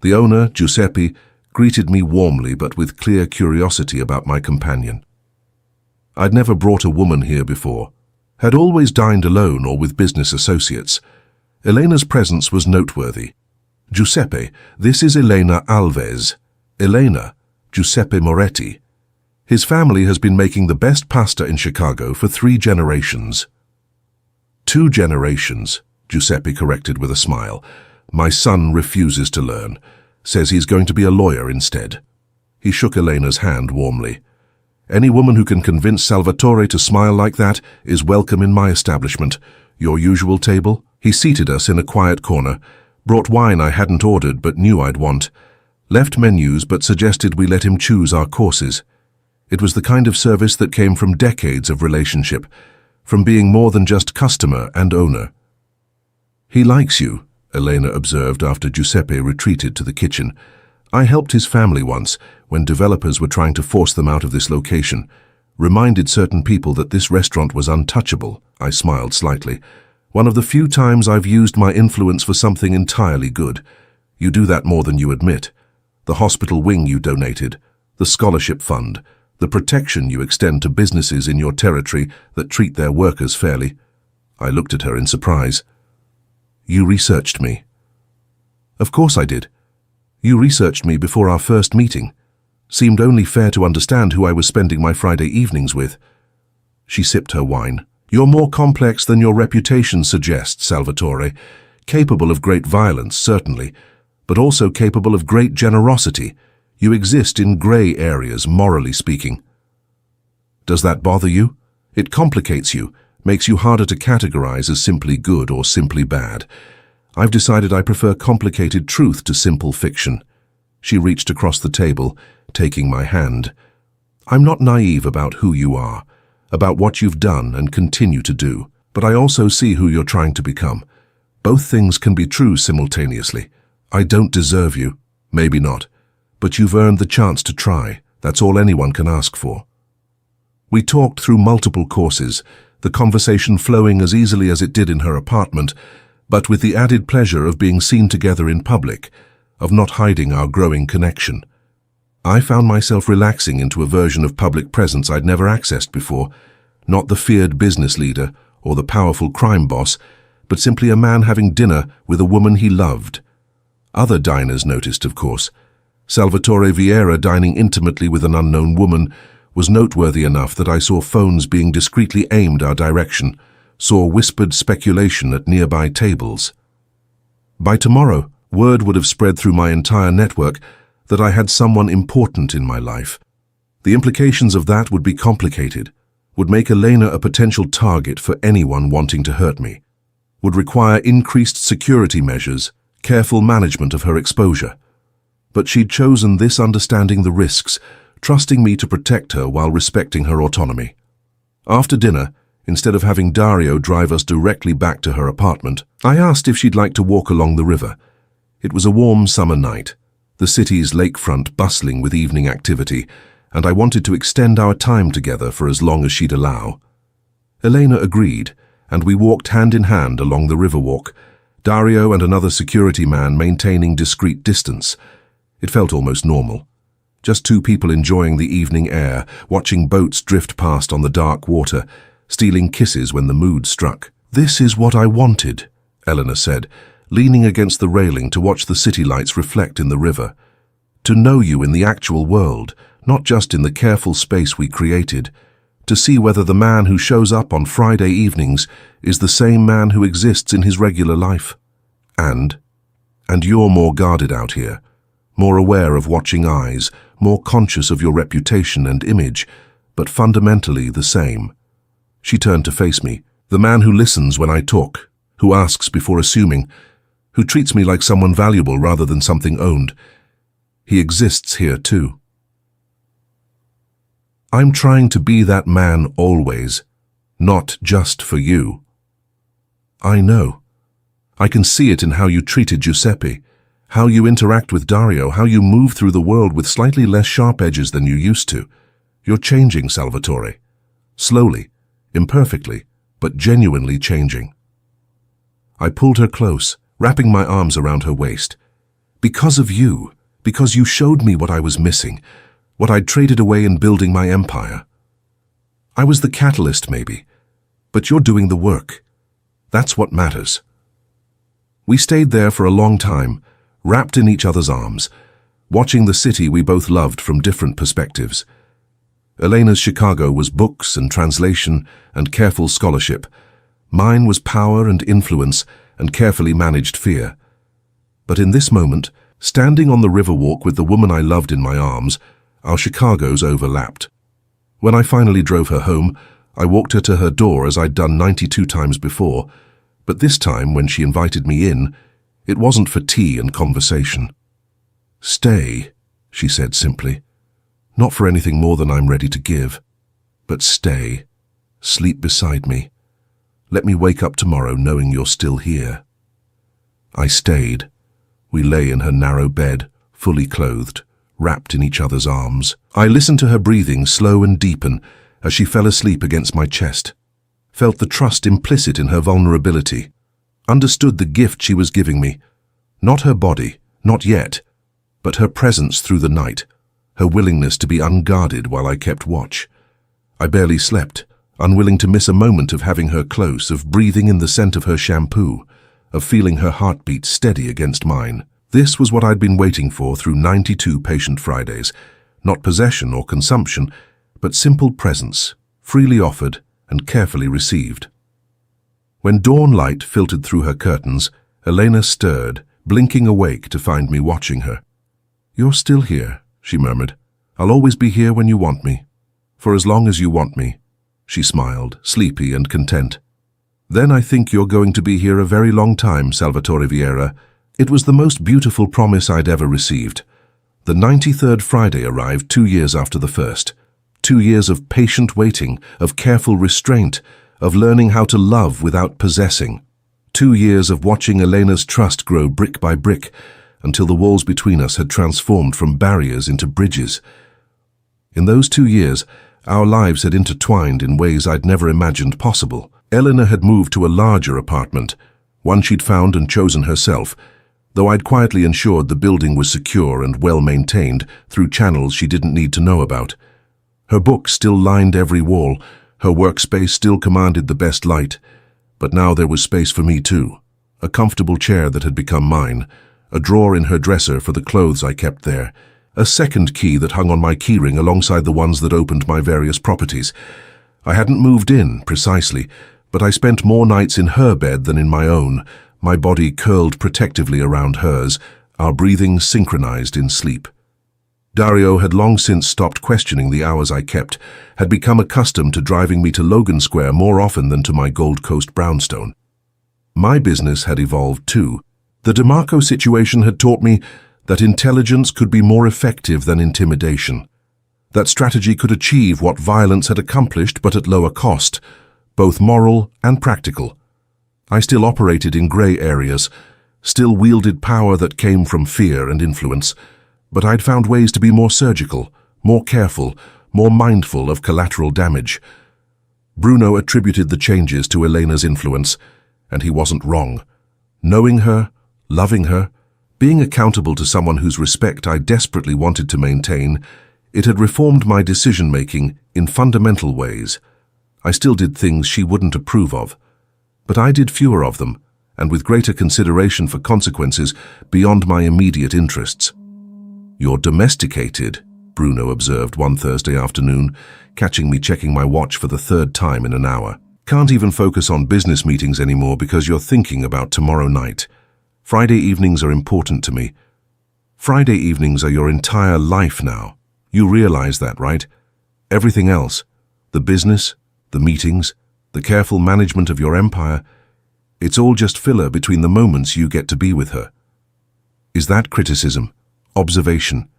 The owner, Giuseppe, greeted me warmly but with clear curiosity about my companion. I'd never brought a woman here before, had always dined alone or with business associates. Elena's presence was noteworthy. "Giuseppe, this is Elena Alves. Elena, Giuseppe Moretti. His family has been making the best pasta in Chicago for 3 generations." "2 generations," Giuseppe corrected with a smile. "My son refuses to learn, says he's going to be a lawyer instead." He shook Elena's hand warmly. "Any woman who can convince Salvatore to smile like that is welcome in my establishment. Your usual table?" He seated us in a quiet corner, brought wine I hadn't ordered but knew I'd want, left menus but suggested we let him choose our courses. It was the kind of service that came from decades of relationship, from being more than just customer and owner. "He likes you," Elena observed after Giuseppe retreated to the kitchen. "I helped his family once, when developers were trying to force them out of this location. Reminded certain people that this restaurant was untouchable." I smiled slightly. "One of the few times I've used my influence for something entirely good. You do that more than you admit. The hospital wing you donated, the scholarship fund, the protection you extend to businesses in your territory that treat their workers fairly." I looked at her in surprise. "You researched me." "Of course I did. You researched me before our first meeting. Seemed only fair to understand who I was spending my Friday evenings with." She sipped her wine. "You're more complex than your reputation suggests, Salvatore. Capable of great violence, certainly, but also capable of great generosity. You exist in grey areas, morally speaking." "Does that bother you? It complicates you, makes you harder to categorize as simply good or simply bad. I've decided I prefer complicated truth to simple fiction." She reached across the table, taking my hand. "I'm not naive about who you are, about what you've done and continue to do, but I also see who you're trying to become. Both things can be true simultaneously. I don't deserve you, maybe not, but you've earned the chance to try. That's all anyone can ask for." We talked through multiple courses, the conversation flowing as easily as it did in her apartment, but with the added pleasure of being seen together in public, of not hiding our growing connection. I found myself relaxing into a version of public presence I'd never accessed before, not the feared business leader or the powerful crime boss, but simply a man having dinner with a woman he loved. Other diners noticed, of course. Salvatore Vieira dining intimately with an unknown woman was noteworthy enough that I saw phones being discreetly aimed our direction, saw whispered speculation at nearby tables. By tomorrow, word would have spread through my entire network that I had someone important in my life. The implications of that would be complicated, would make Elena a potential target for anyone wanting to hurt me, would require increased security measures, careful management of her exposure. But she'd chosen this, understanding the risks, trusting me to protect her while respecting her autonomy. After dinner, instead of having Dario drive us directly back to her apartment, I asked if she'd like to walk along the river. It was a warm summer night, the city's lakefront bustling with evening activity, and I wanted to extend our time together for as long as she'd allow. Elena agreed, and we walked hand in hand along the riverwalk, Dario and another security man maintaining discreet distance. It felt almost normal. Just two people enjoying the evening air, watching boats drift past on the dark water, stealing kisses when the mood struck. "This is what I wanted," Eleanor said, leaning against the railing to watch the city lights reflect in the river. "To know you in the actual world, not just in the careful space we created. To see whether the man who shows up on Friday evenings is the same man who exists in his regular life. And you're more guarded out here, more aware of watching eyes, more conscious of your reputation and image, but fundamentally the same." She turned to face me. "The man who listens when I talk, who asks before assuming, who treats me like someone valuable rather than something owned. He exists here too." "I'm trying to be that man always, not just for you." "I know. I can see it in how you treated Giuseppe, how you interact with Dario, how you move through the world with slightly less sharp edges than you used to. You're changing, Salvatore. Slowly, imperfectly, but genuinely changing." I pulled her close, wrapping my arms around her waist. "Because of you, because you showed me what I was missing, what I'd traded away in building my empire. I was the catalyst, maybe, but you're doing the work. That's what matters." We stayed there for a long time, wrapped in each other's arms, watching the city we both loved from different perspectives. Elena's Chicago was books and translation and careful scholarship. Mine was power and influence and carefully managed fear. But in this moment, standing on the riverwalk with the woman I loved in my arms, our Chicagos overlapped. When I finally drove her home, I walked her to her door as I'd done 92 times before, but this time, when she invited me in, it wasn't for tea and conversation. "Stay," she said simply. "Not for anything more than I'm ready to give, but stay. Sleep beside me. Let me wake up tomorrow knowing you're still here." I stayed. We lay in her narrow bed, fully clothed, wrapped in each other's arms. I listened to her breathing slow and deepen as she fell asleep against my chest, felt the trust implicit in her vulnerability, understood the gift she was giving me, not her body, not yet, but her presence through the night, her willingness to be unguarded while I kept watch. I barely slept, unwilling to miss a moment of having her close, of breathing in the scent of her shampoo, of feeling her heartbeat steady against mine. This was what I'd been waiting for through 92 patient Fridays, not possession or consumption, but simple presence, freely offered and carefully received. When dawn light filtered through her curtains, Elena stirred, blinking awake to find me watching her. "You're still here," she murmured. "I'll always be here when you want me. For as long as you want me." She smiled, sleepy and content. "Then I think you're going to be here a very long time, Salvatore Vieira." It was the most beautiful promise I'd ever received. The 93rd Friday arrived 2 years after the first. 2 years of patient waiting, of careful restraint, of learning how to love without possessing. 2 years of watching Elena's trust grow brick by brick until the walls between us had transformed from barriers into bridges. In those 2 years, our lives had intertwined in ways I'd never imagined possible. Elena had moved to a larger apartment, one she'd found and chosen herself, though I'd quietly ensured the building was secure and well-maintained through channels she didn't need to know about. Her books still lined every wall, her workspace still commanded the best light, but now there was space for me too. A comfortable chair that had become mine, a drawer in her dresser for the clothes I kept there, a second key that hung on my keyring alongside the ones that opened my various properties. I hadn't moved in, precisely, but I spent more nights in her bed than in my own, my body curled protectively around hers, our breathing synchronized in sleep. Dario had long since stopped questioning the hours I kept, had become accustomed to driving me to Logan Square more often than to my Gold Coast brownstone. My business had evolved too. The DeMarco situation had taught me that intelligence could be more effective than intimidation. That strategy could achieve what violence had accomplished, but at lower cost, both moral and practical. I still operated in grey areas, still wielded power that came from fear and influence, but I'd found ways to be more surgical, more careful, more mindful of collateral damage. Bruno attributed the changes to Elena's influence, and he wasn't wrong. Knowing her, loving her, being accountable to someone whose respect I desperately wanted to maintain, it had reformed my decision-making in fundamental ways. I still did things she wouldn't approve of, but I did fewer of them, and with greater consideration for consequences beyond my immediate interests. "You're domesticated," Bruno observed one Thursday afternoon, catching me checking my watch for the third time in an hour. "Can't even focus on business meetings anymore because you're thinking about tomorrow night. Friday evenings are important to me." "Friday evenings are your entire life now. You realize that, right? Everything else, the business, the meetings, the careful management of your empire, it's all just filler between the moments you get to be with her." Is that criticism? Observation?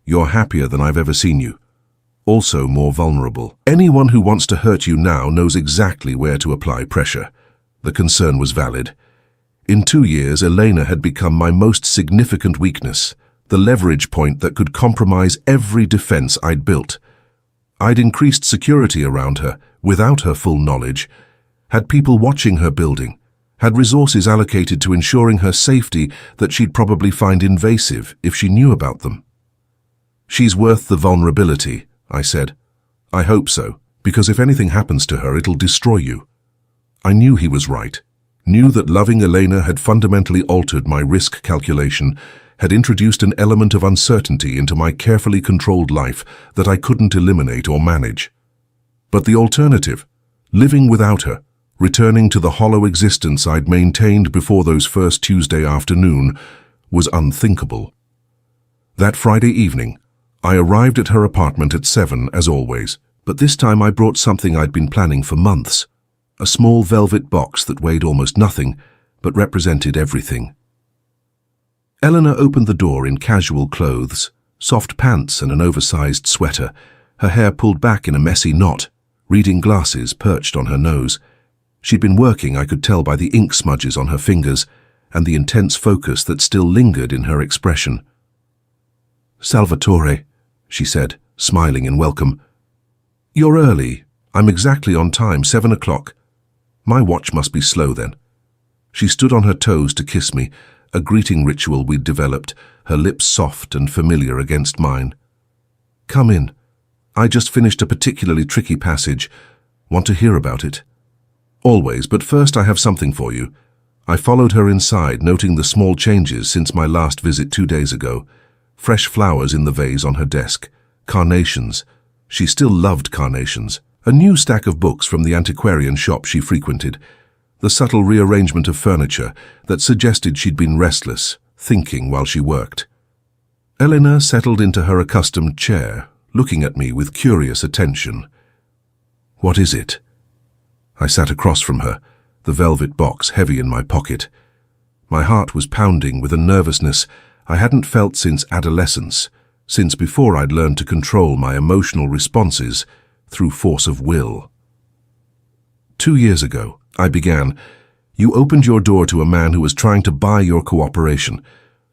You're happier than I've ever seen you. Also more vulnerable. Anyone who wants to hurt you now knows exactly where to apply pressure. The concern was valid. In 2 years, Elena had become my most significant weakness, the leverage point that could compromise every defense I'd built. I'd increased security around her, without her full knowledge, had people watching her building, had resources allocated to ensuring her safety that she'd probably find invasive if she knew about them. "She's worth the vulnerability," I said. "I hope so, because if anything happens to her, it'll destroy you." I knew he was right, knew that loving Elena had fundamentally altered my risk calculation, had introduced an element of uncertainty into my carefully controlled life that I couldn't eliminate or manage. But the alternative, living without her, returning to the hollow existence I'd maintained before those first Tuesday afternoon, was unthinkable. That Friday evening, I arrived at her apartment at 7, as always, but this time I brought something I'd been planning for months, a small velvet box that weighed almost nothing, but represented everything. Eleanor opened the door in casual clothes, soft pants and an oversized sweater, her hair pulled back in a messy knot, reading glasses perched on her nose. She'd been working, I could tell by the ink smudges on her fingers and the intense focus that still lingered in her expression. "Salvatore," she said, smiling in welcome. "You're early. I'm exactly on time, 7 o'clock. My watch must be slow then." She stood on her toes to kiss me, a greeting ritual we'd developed, her lips soft and familiar against mine. "Come in. I just finished a particularly tricky passage. Want to hear about it?" "Always, but first I have something for you." I followed her inside, noting the small changes since my last visit 2 days ago. Fresh flowers in the vase on her desk. Carnations. She still loved carnations. A new stack of books from the antiquarian shop she frequented. The subtle rearrangement of furniture that suggested she'd been restless, thinking while she worked. Elena settled into her accustomed chair, looking at me with curious attention. "What is it?" I sat across from her, the velvet box heavy in my pocket. My heart was pounding with a nervousness I hadn't felt since adolescence, since before I'd learned to control my emotional responses through force of will. 2 years ago, I began, you opened your door to a man who was trying to buy your cooperation,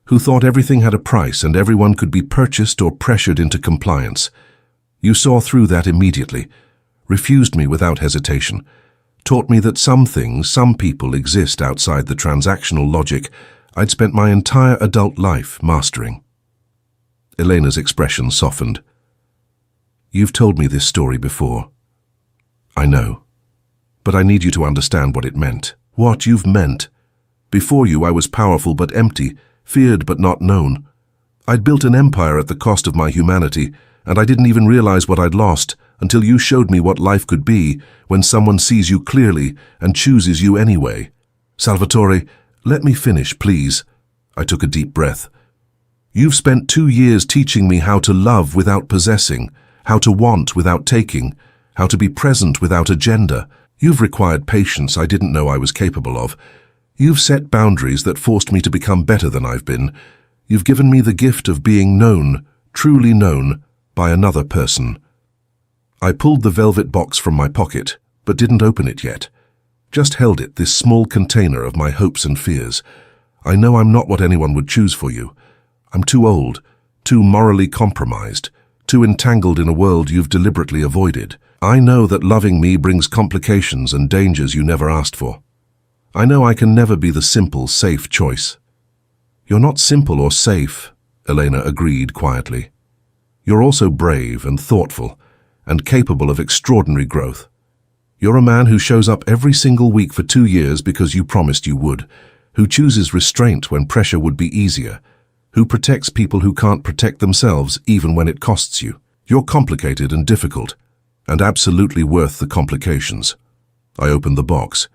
who thought everything had a price and everyone could be purchased or pressured into compliance. You saw through that immediately, refused me without hesitation, taught me that some things, some people exist outside the transactional logic I'd spent my entire adult life mastering. Elena's expression softened. "You've told me this story before." "I know. But I need you to understand what it meant. What you've meant. Before you I was powerful but empty, feared but not known. I'd built an empire at the cost of my humanity, and I didn't even realize what I'd lost until you showed me what life could be when someone sees you clearly and chooses you anyway. Salvatore, let me finish, please." I took a deep breath. You've spent 2 years teaching me how to love without possessing, how to want without taking, how to be present without agenda. You've required patience I didn't know I was capable of. You've set boundaries that forced me to become better than I've been. You've given me the gift of being known, truly known, by another person. I pulled the velvet box from my pocket, but didn't open it yet. Just held it, this small container of my hopes and fears. I know I'm not what anyone would choose for you. I'm too old, too morally compromised, too entangled in a world you've deliberately avoided. I know that loving me brings complications and dangers you never asked for. I know I can never be the simple, safe choice. You're not simple or safe, Elena agreed quietly. You're also brave and thoughtful and capable of extraordinary growth. You're a man who shows up every single week for 2 years because you promised you would, who chooses restraint when pressure would be easier, who protects people who can't protect themselves even when it costs you. You're complicated and difficult, and absolutely worth the complications. I opened the box.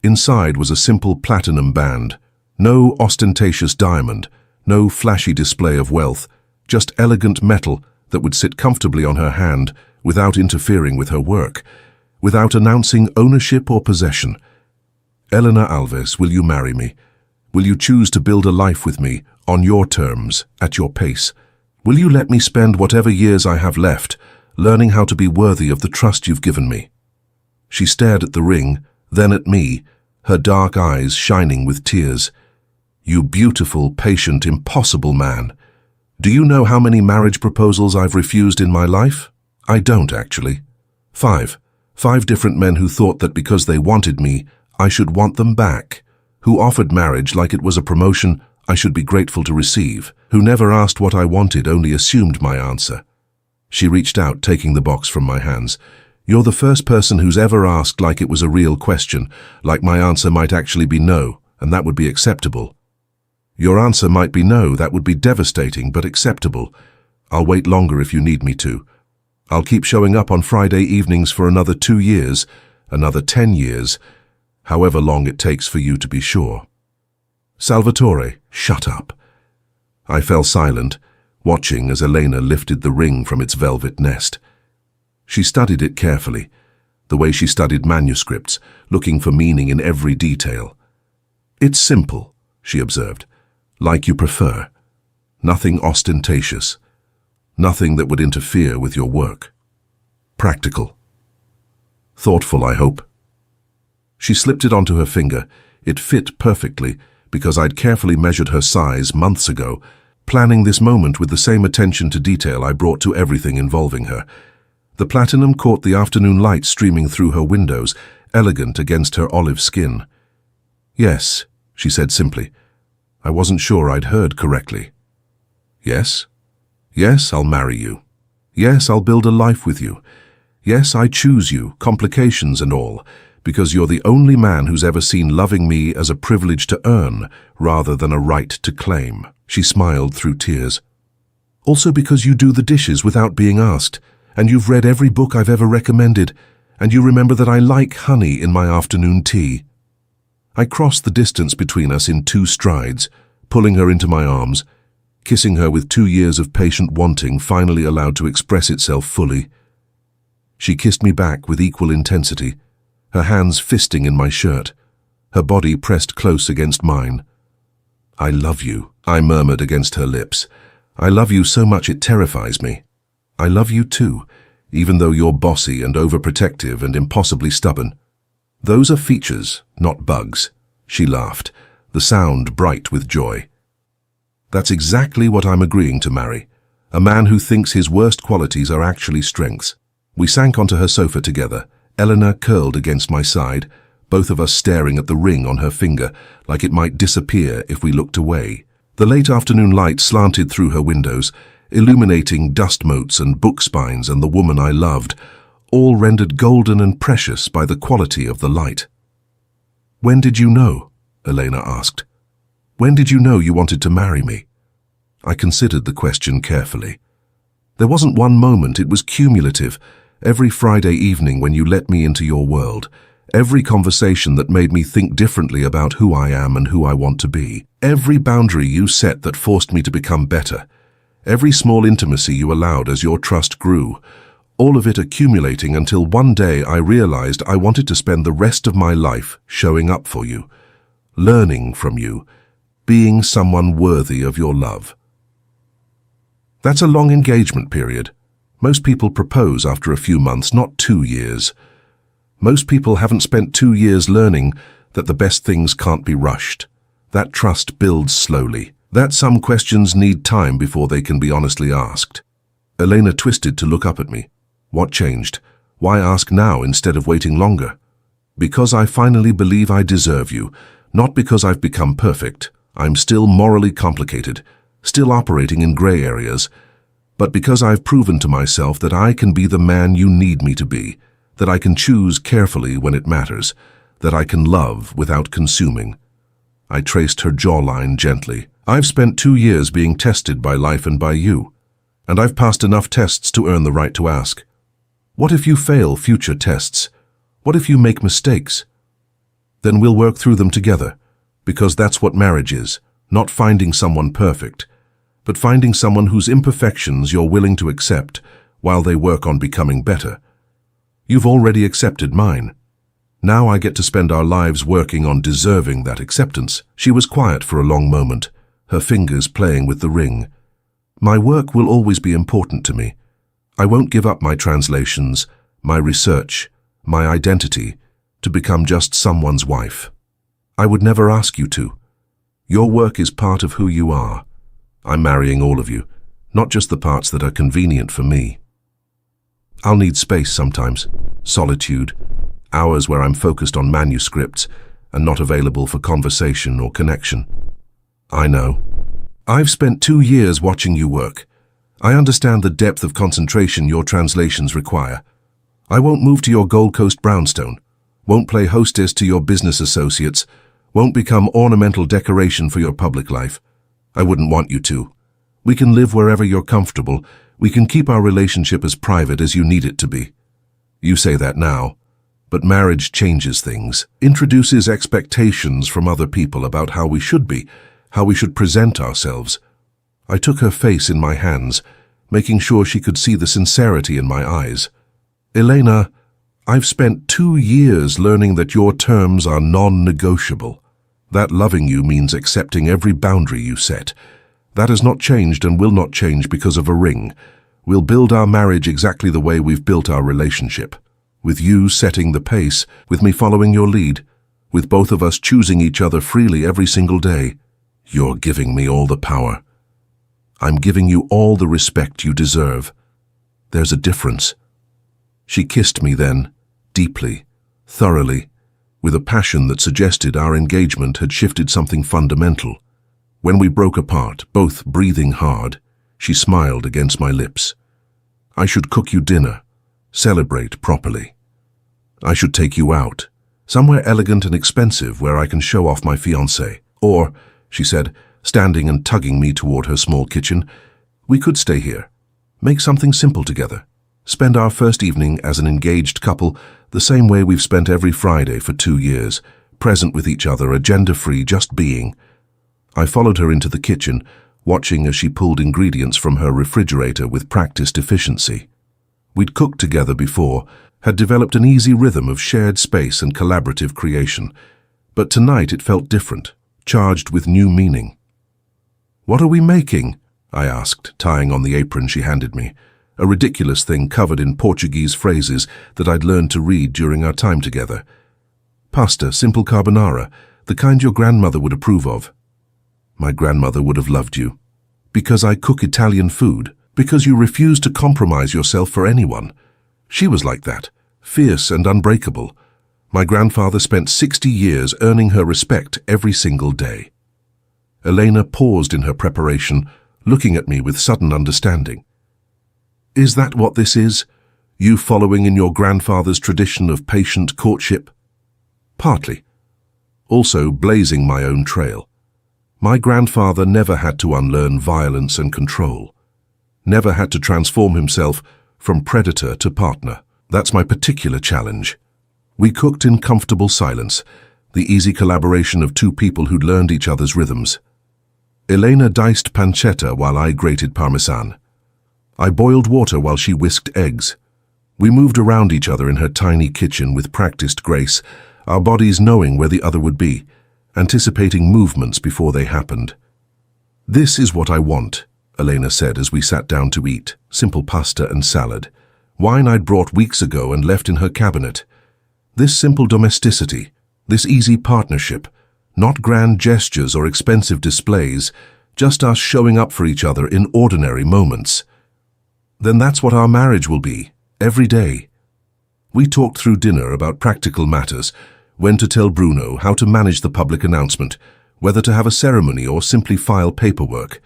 Inside was a simple platinum band. No ostentatious diamond, no flashy display of wealth, just elegant metal that would sit comfortably on her hand without interfering with her work, without announcing ownership or possession. Elena Alves, will you marry me? Will you choose to build a life with me, on your terms, at your pace? Will you let me spend whatever years I have left, learning how to be worthy of the trust you've given me? She stared at the ring, then at me, her dark eyes shining with tears. You beautiful, patient, impossible man. Do you know how many marriage proposals I've refused in my life? I don't, actually. 5. 5 different men who thought that because they wanted me, I should want them back, who offered marriage like it was a promotion I should be grateful to receive, who never asked what I wanted, only assumed my answer. She reached out, taking the box from my hands. You're the first person who's ever asked like it was a real question, like my answer might actually be no, and that would be acceptable. Your answer might be no, that would be devastating, but acceptable. I'll wait longer if you need me to. I'll keep showing up on Friday evenings for another 2 years, another 10 years, however long it takes for you to be sure. Salvatore, shut up. I fell silent, watching as Elena lifted the ring from its velvet nest. She studied it carefully, the way she studied manuscripts, looking for meaning in every detail. It's simple, she observed, like you prefer. Nothing ostentatious. Nothing that would interfere with your work. Practical. Thoughtful, I hope. She slipped it onto her finger. It fit perfectly, because I'd carefully measured her size months ago, planning this moment with the same attention to detail I brought to everything involving her. The platinum caught the afternoon light streaming through her windows, elegant against her olive skin. Yes, she said simply. I wasn't sure I'd heard correctly. Yes? Yes, I'll marry you. Yes, I'll build a life with you. Yes, I choose you, complications and all, because you're the only man who's ever seen loving me as a privilege to earn rather than a right to claim. She smiled through tears. Also because you do the dishes without being asked, and you've read every book I've ever recommended, and you remember that I like honey in my afternoon tea. I crossed the distance between us in 2 strides, pulling her into my arms, kissing her with 2 years of patient wanting finally allowed to express itself fully. She kissed me back with equal intensity, her hands fisting in my shirt, her body pressed close against mine. I love you, I murmured against her lips. I love you so much it terrifies me. I love you too, even though you're bossy and overprotective and impossibly stubborn. Those are features, not bugs. She laughed, the sound bright with joy. That's exactly what I'm agreeing to marry. A man who thinks his worst qualities are actually strengths. We sank onto her sofa together, Elena curled against my side, both of us staring at the ring on her finger, like it might disappear if we looked away. The late afternoon light slanted through her windows, illuminating dust motes and book spines and the woman I loved, all rendered golden and precious by the quality of the light. When did you know? Elena asked. When did you know you wanted to marry me? I considered the question carefully. There wasn't one moment, it was cumulative. Every Friday evening when you let me into your world, Every conversation that made me think differently about who I am and who I want to be. Every boundary you set that forced me to become better. Every small intimacy you allowed as your trust grew. All of it accumulating until one day I realized I wanted to spend the rest of my life showing up for you, learning from you, being someone worthy of your love. That's a long engagement period. Most people propose after a few months, not 2 years. Most people haven't spent 2 years learning that the best things can't be rushed. That trust builds slowly. That some questions need time before they can be honestly asked. Elena twisted to look up at me. What changed? Why ask now instead of waiting longer? Because I finally believe I deserve you, not because I've become perfect. I'm still morally complicated, still operating in gray areas, but because I've proven to myself that I can be the man you need me to be, that I can choose carefully when it matters, that I can love without consuming. I traced her jawline gently. I've spent 2 years being tested by life and by you, and I've passed enough tests to earn the right to ask. What if you fail future tests? What if you make mistakes? Then we'll work through them together, because that's what marriage is, not finding someone perfect, but finding someone whose imperfections you're willing to accept while they work on becoming better. You've already accepted mine. Now I get to spend our lives working on deserving that acceptance. She was quiet for a long moment, her fingers playing with the ring. My work will always be important to me. I won't give up my translations, my research, my identity, to become just someone's wife. I would never ask you to. Your work is part of who you are. I'm marrying all of you, not just the parts that are convenient for me. I'll need space sometimes, solitude, hours where I'm focused on manuscripts and not available for conversation or connection. I know. I've spent 2 years watching you work. I understand the depth of concentration your translations require. I won't move to your Gold Coast brownstone, won't play hostess to your business associates, won't become ornamental decoration for your public life. I wouldn't want you to. We can live wherever you're comfortable. We can keep our relationship as private as you need it to be. You say that now, but marriage changes things, introduces expectations from other people about how we should be, how we should present ourselves. I took her face in my hands, making sure she could see the sincerity in my eyes. Elena, I've spent 2 years learning that your terms are non-negotiable. That loving you means accepting every boundary you set. That has not changed and will not change because of a ring. We'll build our marriage exactly the way we've built our relationship. With you setting the pace, with me following your lead, with both of us choosing each other freely every single day. You're giving me all the power. I'm giving you all the respect you deserve. There's a difference. She kissed me then, deeply, thoroughly, with a passion that suggested our engagement had shifted something fundamental. When we broke apart, both breathing hard, she smiled against my lips. I should cook you dinner, celebrate properly. I should take you out, somewhere elegant and expensive where I can show off my fiancé. Or, she said, standing and tugging me toward her small kitchen, we could stay here, make something simple together, spend our first evening as an engaged couple the same way we've spent every Friday for 2 years, present with each other, agenda-free, just being. I followed her into the kitchen, watching as she pulled ingredients from her refrigerator with practiced efficiency. We'd cooked together before, had developed an easy rhythm of shared space and collaborative creation, but tonight it felt different, charged with new meaning. "What are we making?" I asked, tying on the apron she handed me, a ridiculous thing covered in Portuguese phrases that I'd learned to read during our time together. "Pasta, simple carbonara, the kind your grandmother would approve of." My grandmother would have loved you. Because I cook Italian food, because you refuse to compromise yourself for anyone. She was like that, fierce and unbreakable. My grandfather spent 60 years earning her respect every single day. Elena paused in her preparation, looking at me with sudden understanding. "Is that what this is? You following in your grandfather's tradition of patient courtship?" "Partly. Also blazing my own trail. My grandfather never had to unlearn violence and control. Never had to transform himself from predator to partner. That's my particular challenge. We cooked in comfortable silence, the easy collaboration of two people who'd learned each other's rhythms. Elena diced pancetta while I grated parmesan. I boiled water while she whisked eggs. We moved around each other in her tiny kitchen with practiced grace, our bodies knowing where the other would be, anticipating movements before they happened. "This is what I want," Elena said as we sat down to eat, simple pasta and salad. Wine I'd brought weeks ago and left in her cabinet. This simple domesticity, this easy partnership, not grand gestures or expensive displays, just us showing up for each other in ordinary moments. Then that's what our marriage will be, every day. We talked through dinner about practical matters, when to tell Bruno, how to manage the public announcement, whether to have a ceremony or simply file paperwork.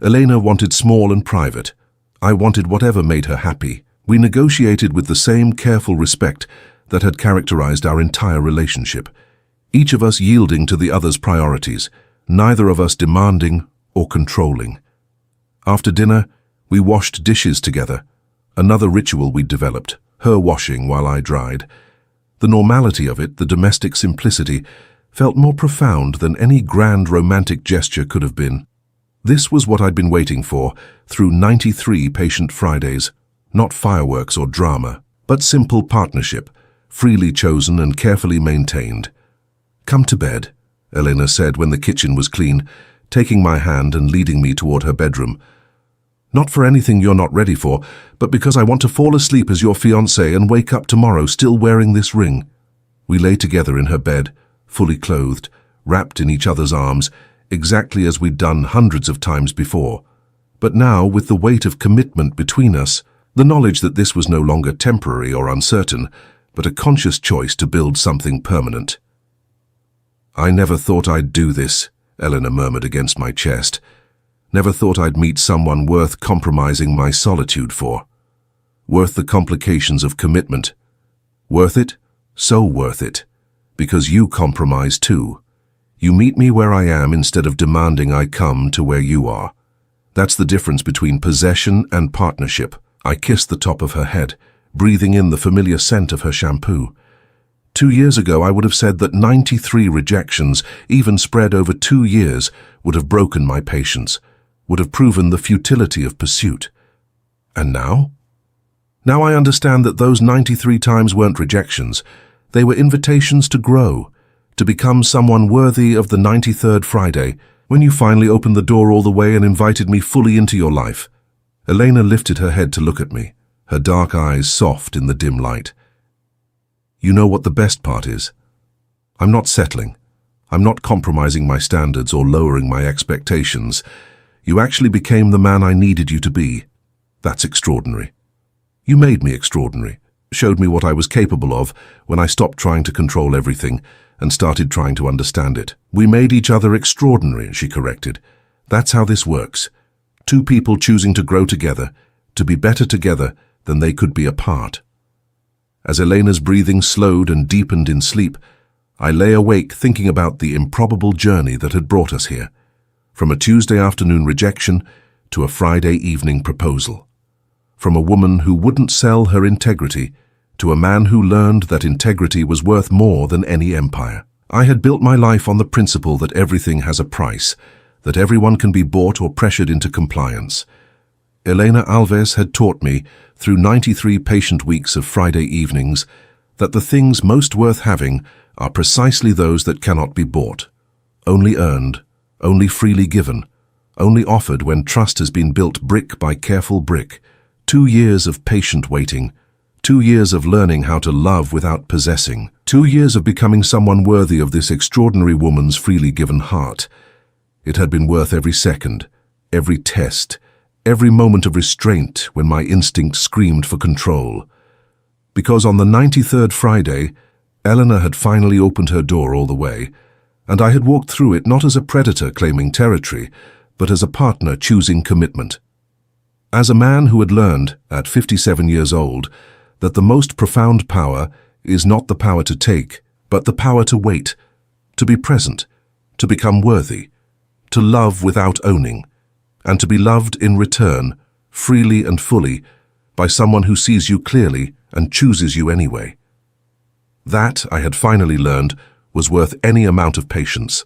Elena wanted small and private. I wanted whatever made her happy. We negotiated with the same careful respect that had characterized our entire relationship, each of us yielding to the other's priorities, neither of us demanding or controlling. After dinner, we washed dishes together, another ritual we'd developed, her washing while I dried. The normality of it, the domestic simplicity, felt more profound than any grand romantic gesture could have been. This was what I'd been waiting for through 93 patient Fridays, not fireworks or drama, but simple partnership, freely chosen and carefully maintained. "Come to bed," Elena said when the kitchen was clean, taking my hand and leading me toward her bedroom. "Not for anything you're not ready for, but because I want to fall asleep as your fiancé and wake up tomorrow still wearing this ring." We lay together in her bed, fully clothed, wrapped in each other's arms, exactly as we'd done hundreds of times before. But now, with the weight of commitment between us, the knowledge that this was no longer temporary or uncertain, but a conscious choice to build something permanent. "I never thought I'd do this," Elena murmured against my chest. "Never thought I'd meet someone worth compromising my solitude for. Worth the complications of commitment. Worth it? So worth it. Because you compromise too. You meet me where I am instead of demanding I come to where you are. That's the difference between possession and partnership." I kissed the top of her head, breathing in the familiar scent of her shampoo. 2 years ago, I would have said that 93 rejections, even spread over 2 years, would have broken my patience, would have proven the futility of pursuit. And now? Now I understand that those 93 times weren't rejections. They were invitations to grow, to become someone worthy of the 93rd Friday, when you finally opened the door all the way and invited me fully into your life. Elena lifted her head to look at me, her dark eyes soft in the dim light. "You know what the best part is? I'm not settling. I'm not compromising my standards or lowering my expectations. You actually became the man I needed you to be. That's extraordinary. You made me extraordinary, showed me what I was capable of when I stopped trying to control everything and started trying to understand it. We made each other extraordinary," she corrected. "That's how this works. Two people choosing to grow together, to be better together than they could be apart." As Elena's breathing slowed and deepened in sleep, I lay awake thinking about the improbable journey that had brought us here, from a Tuesday afternoon rejection to a Friday evening proposal, from a woman who wouldn't sell her integrity to a man who learned that integrity was worth more than any empire. I had built my life on the principle that everything has a price, that everyone can be bought or pressured into compliance. Elena Alves had taught me, through 93 patient weeks of Friday evenings, that the things most worth having are precisely those that cannot be bought, only earned, only freely given, only offered when trust has been built brick by careful brick. 2 years of patient waiting, 2 years of learning how to love without possessing, 2 years of becoming someone worthy of this extraordinary woman's freely given heart. It had been worth every second, every test, every moment of restraint when my instinct screamed for control. Because on the 93rd Friday, Elena had finally opened her door all the way, and I had walked through it not as a predator claiming territory, but as a partner choosing commitment. As a man who had learned, at 57 years old, that the most profound power is not the power to take, but the power to wait, to be present, to become worthy, to love without owning, and to be loved in return, freely and fully, by someone who sees you clearly and chooses you anyway. That, I had finally learned, was worth any amount of patience.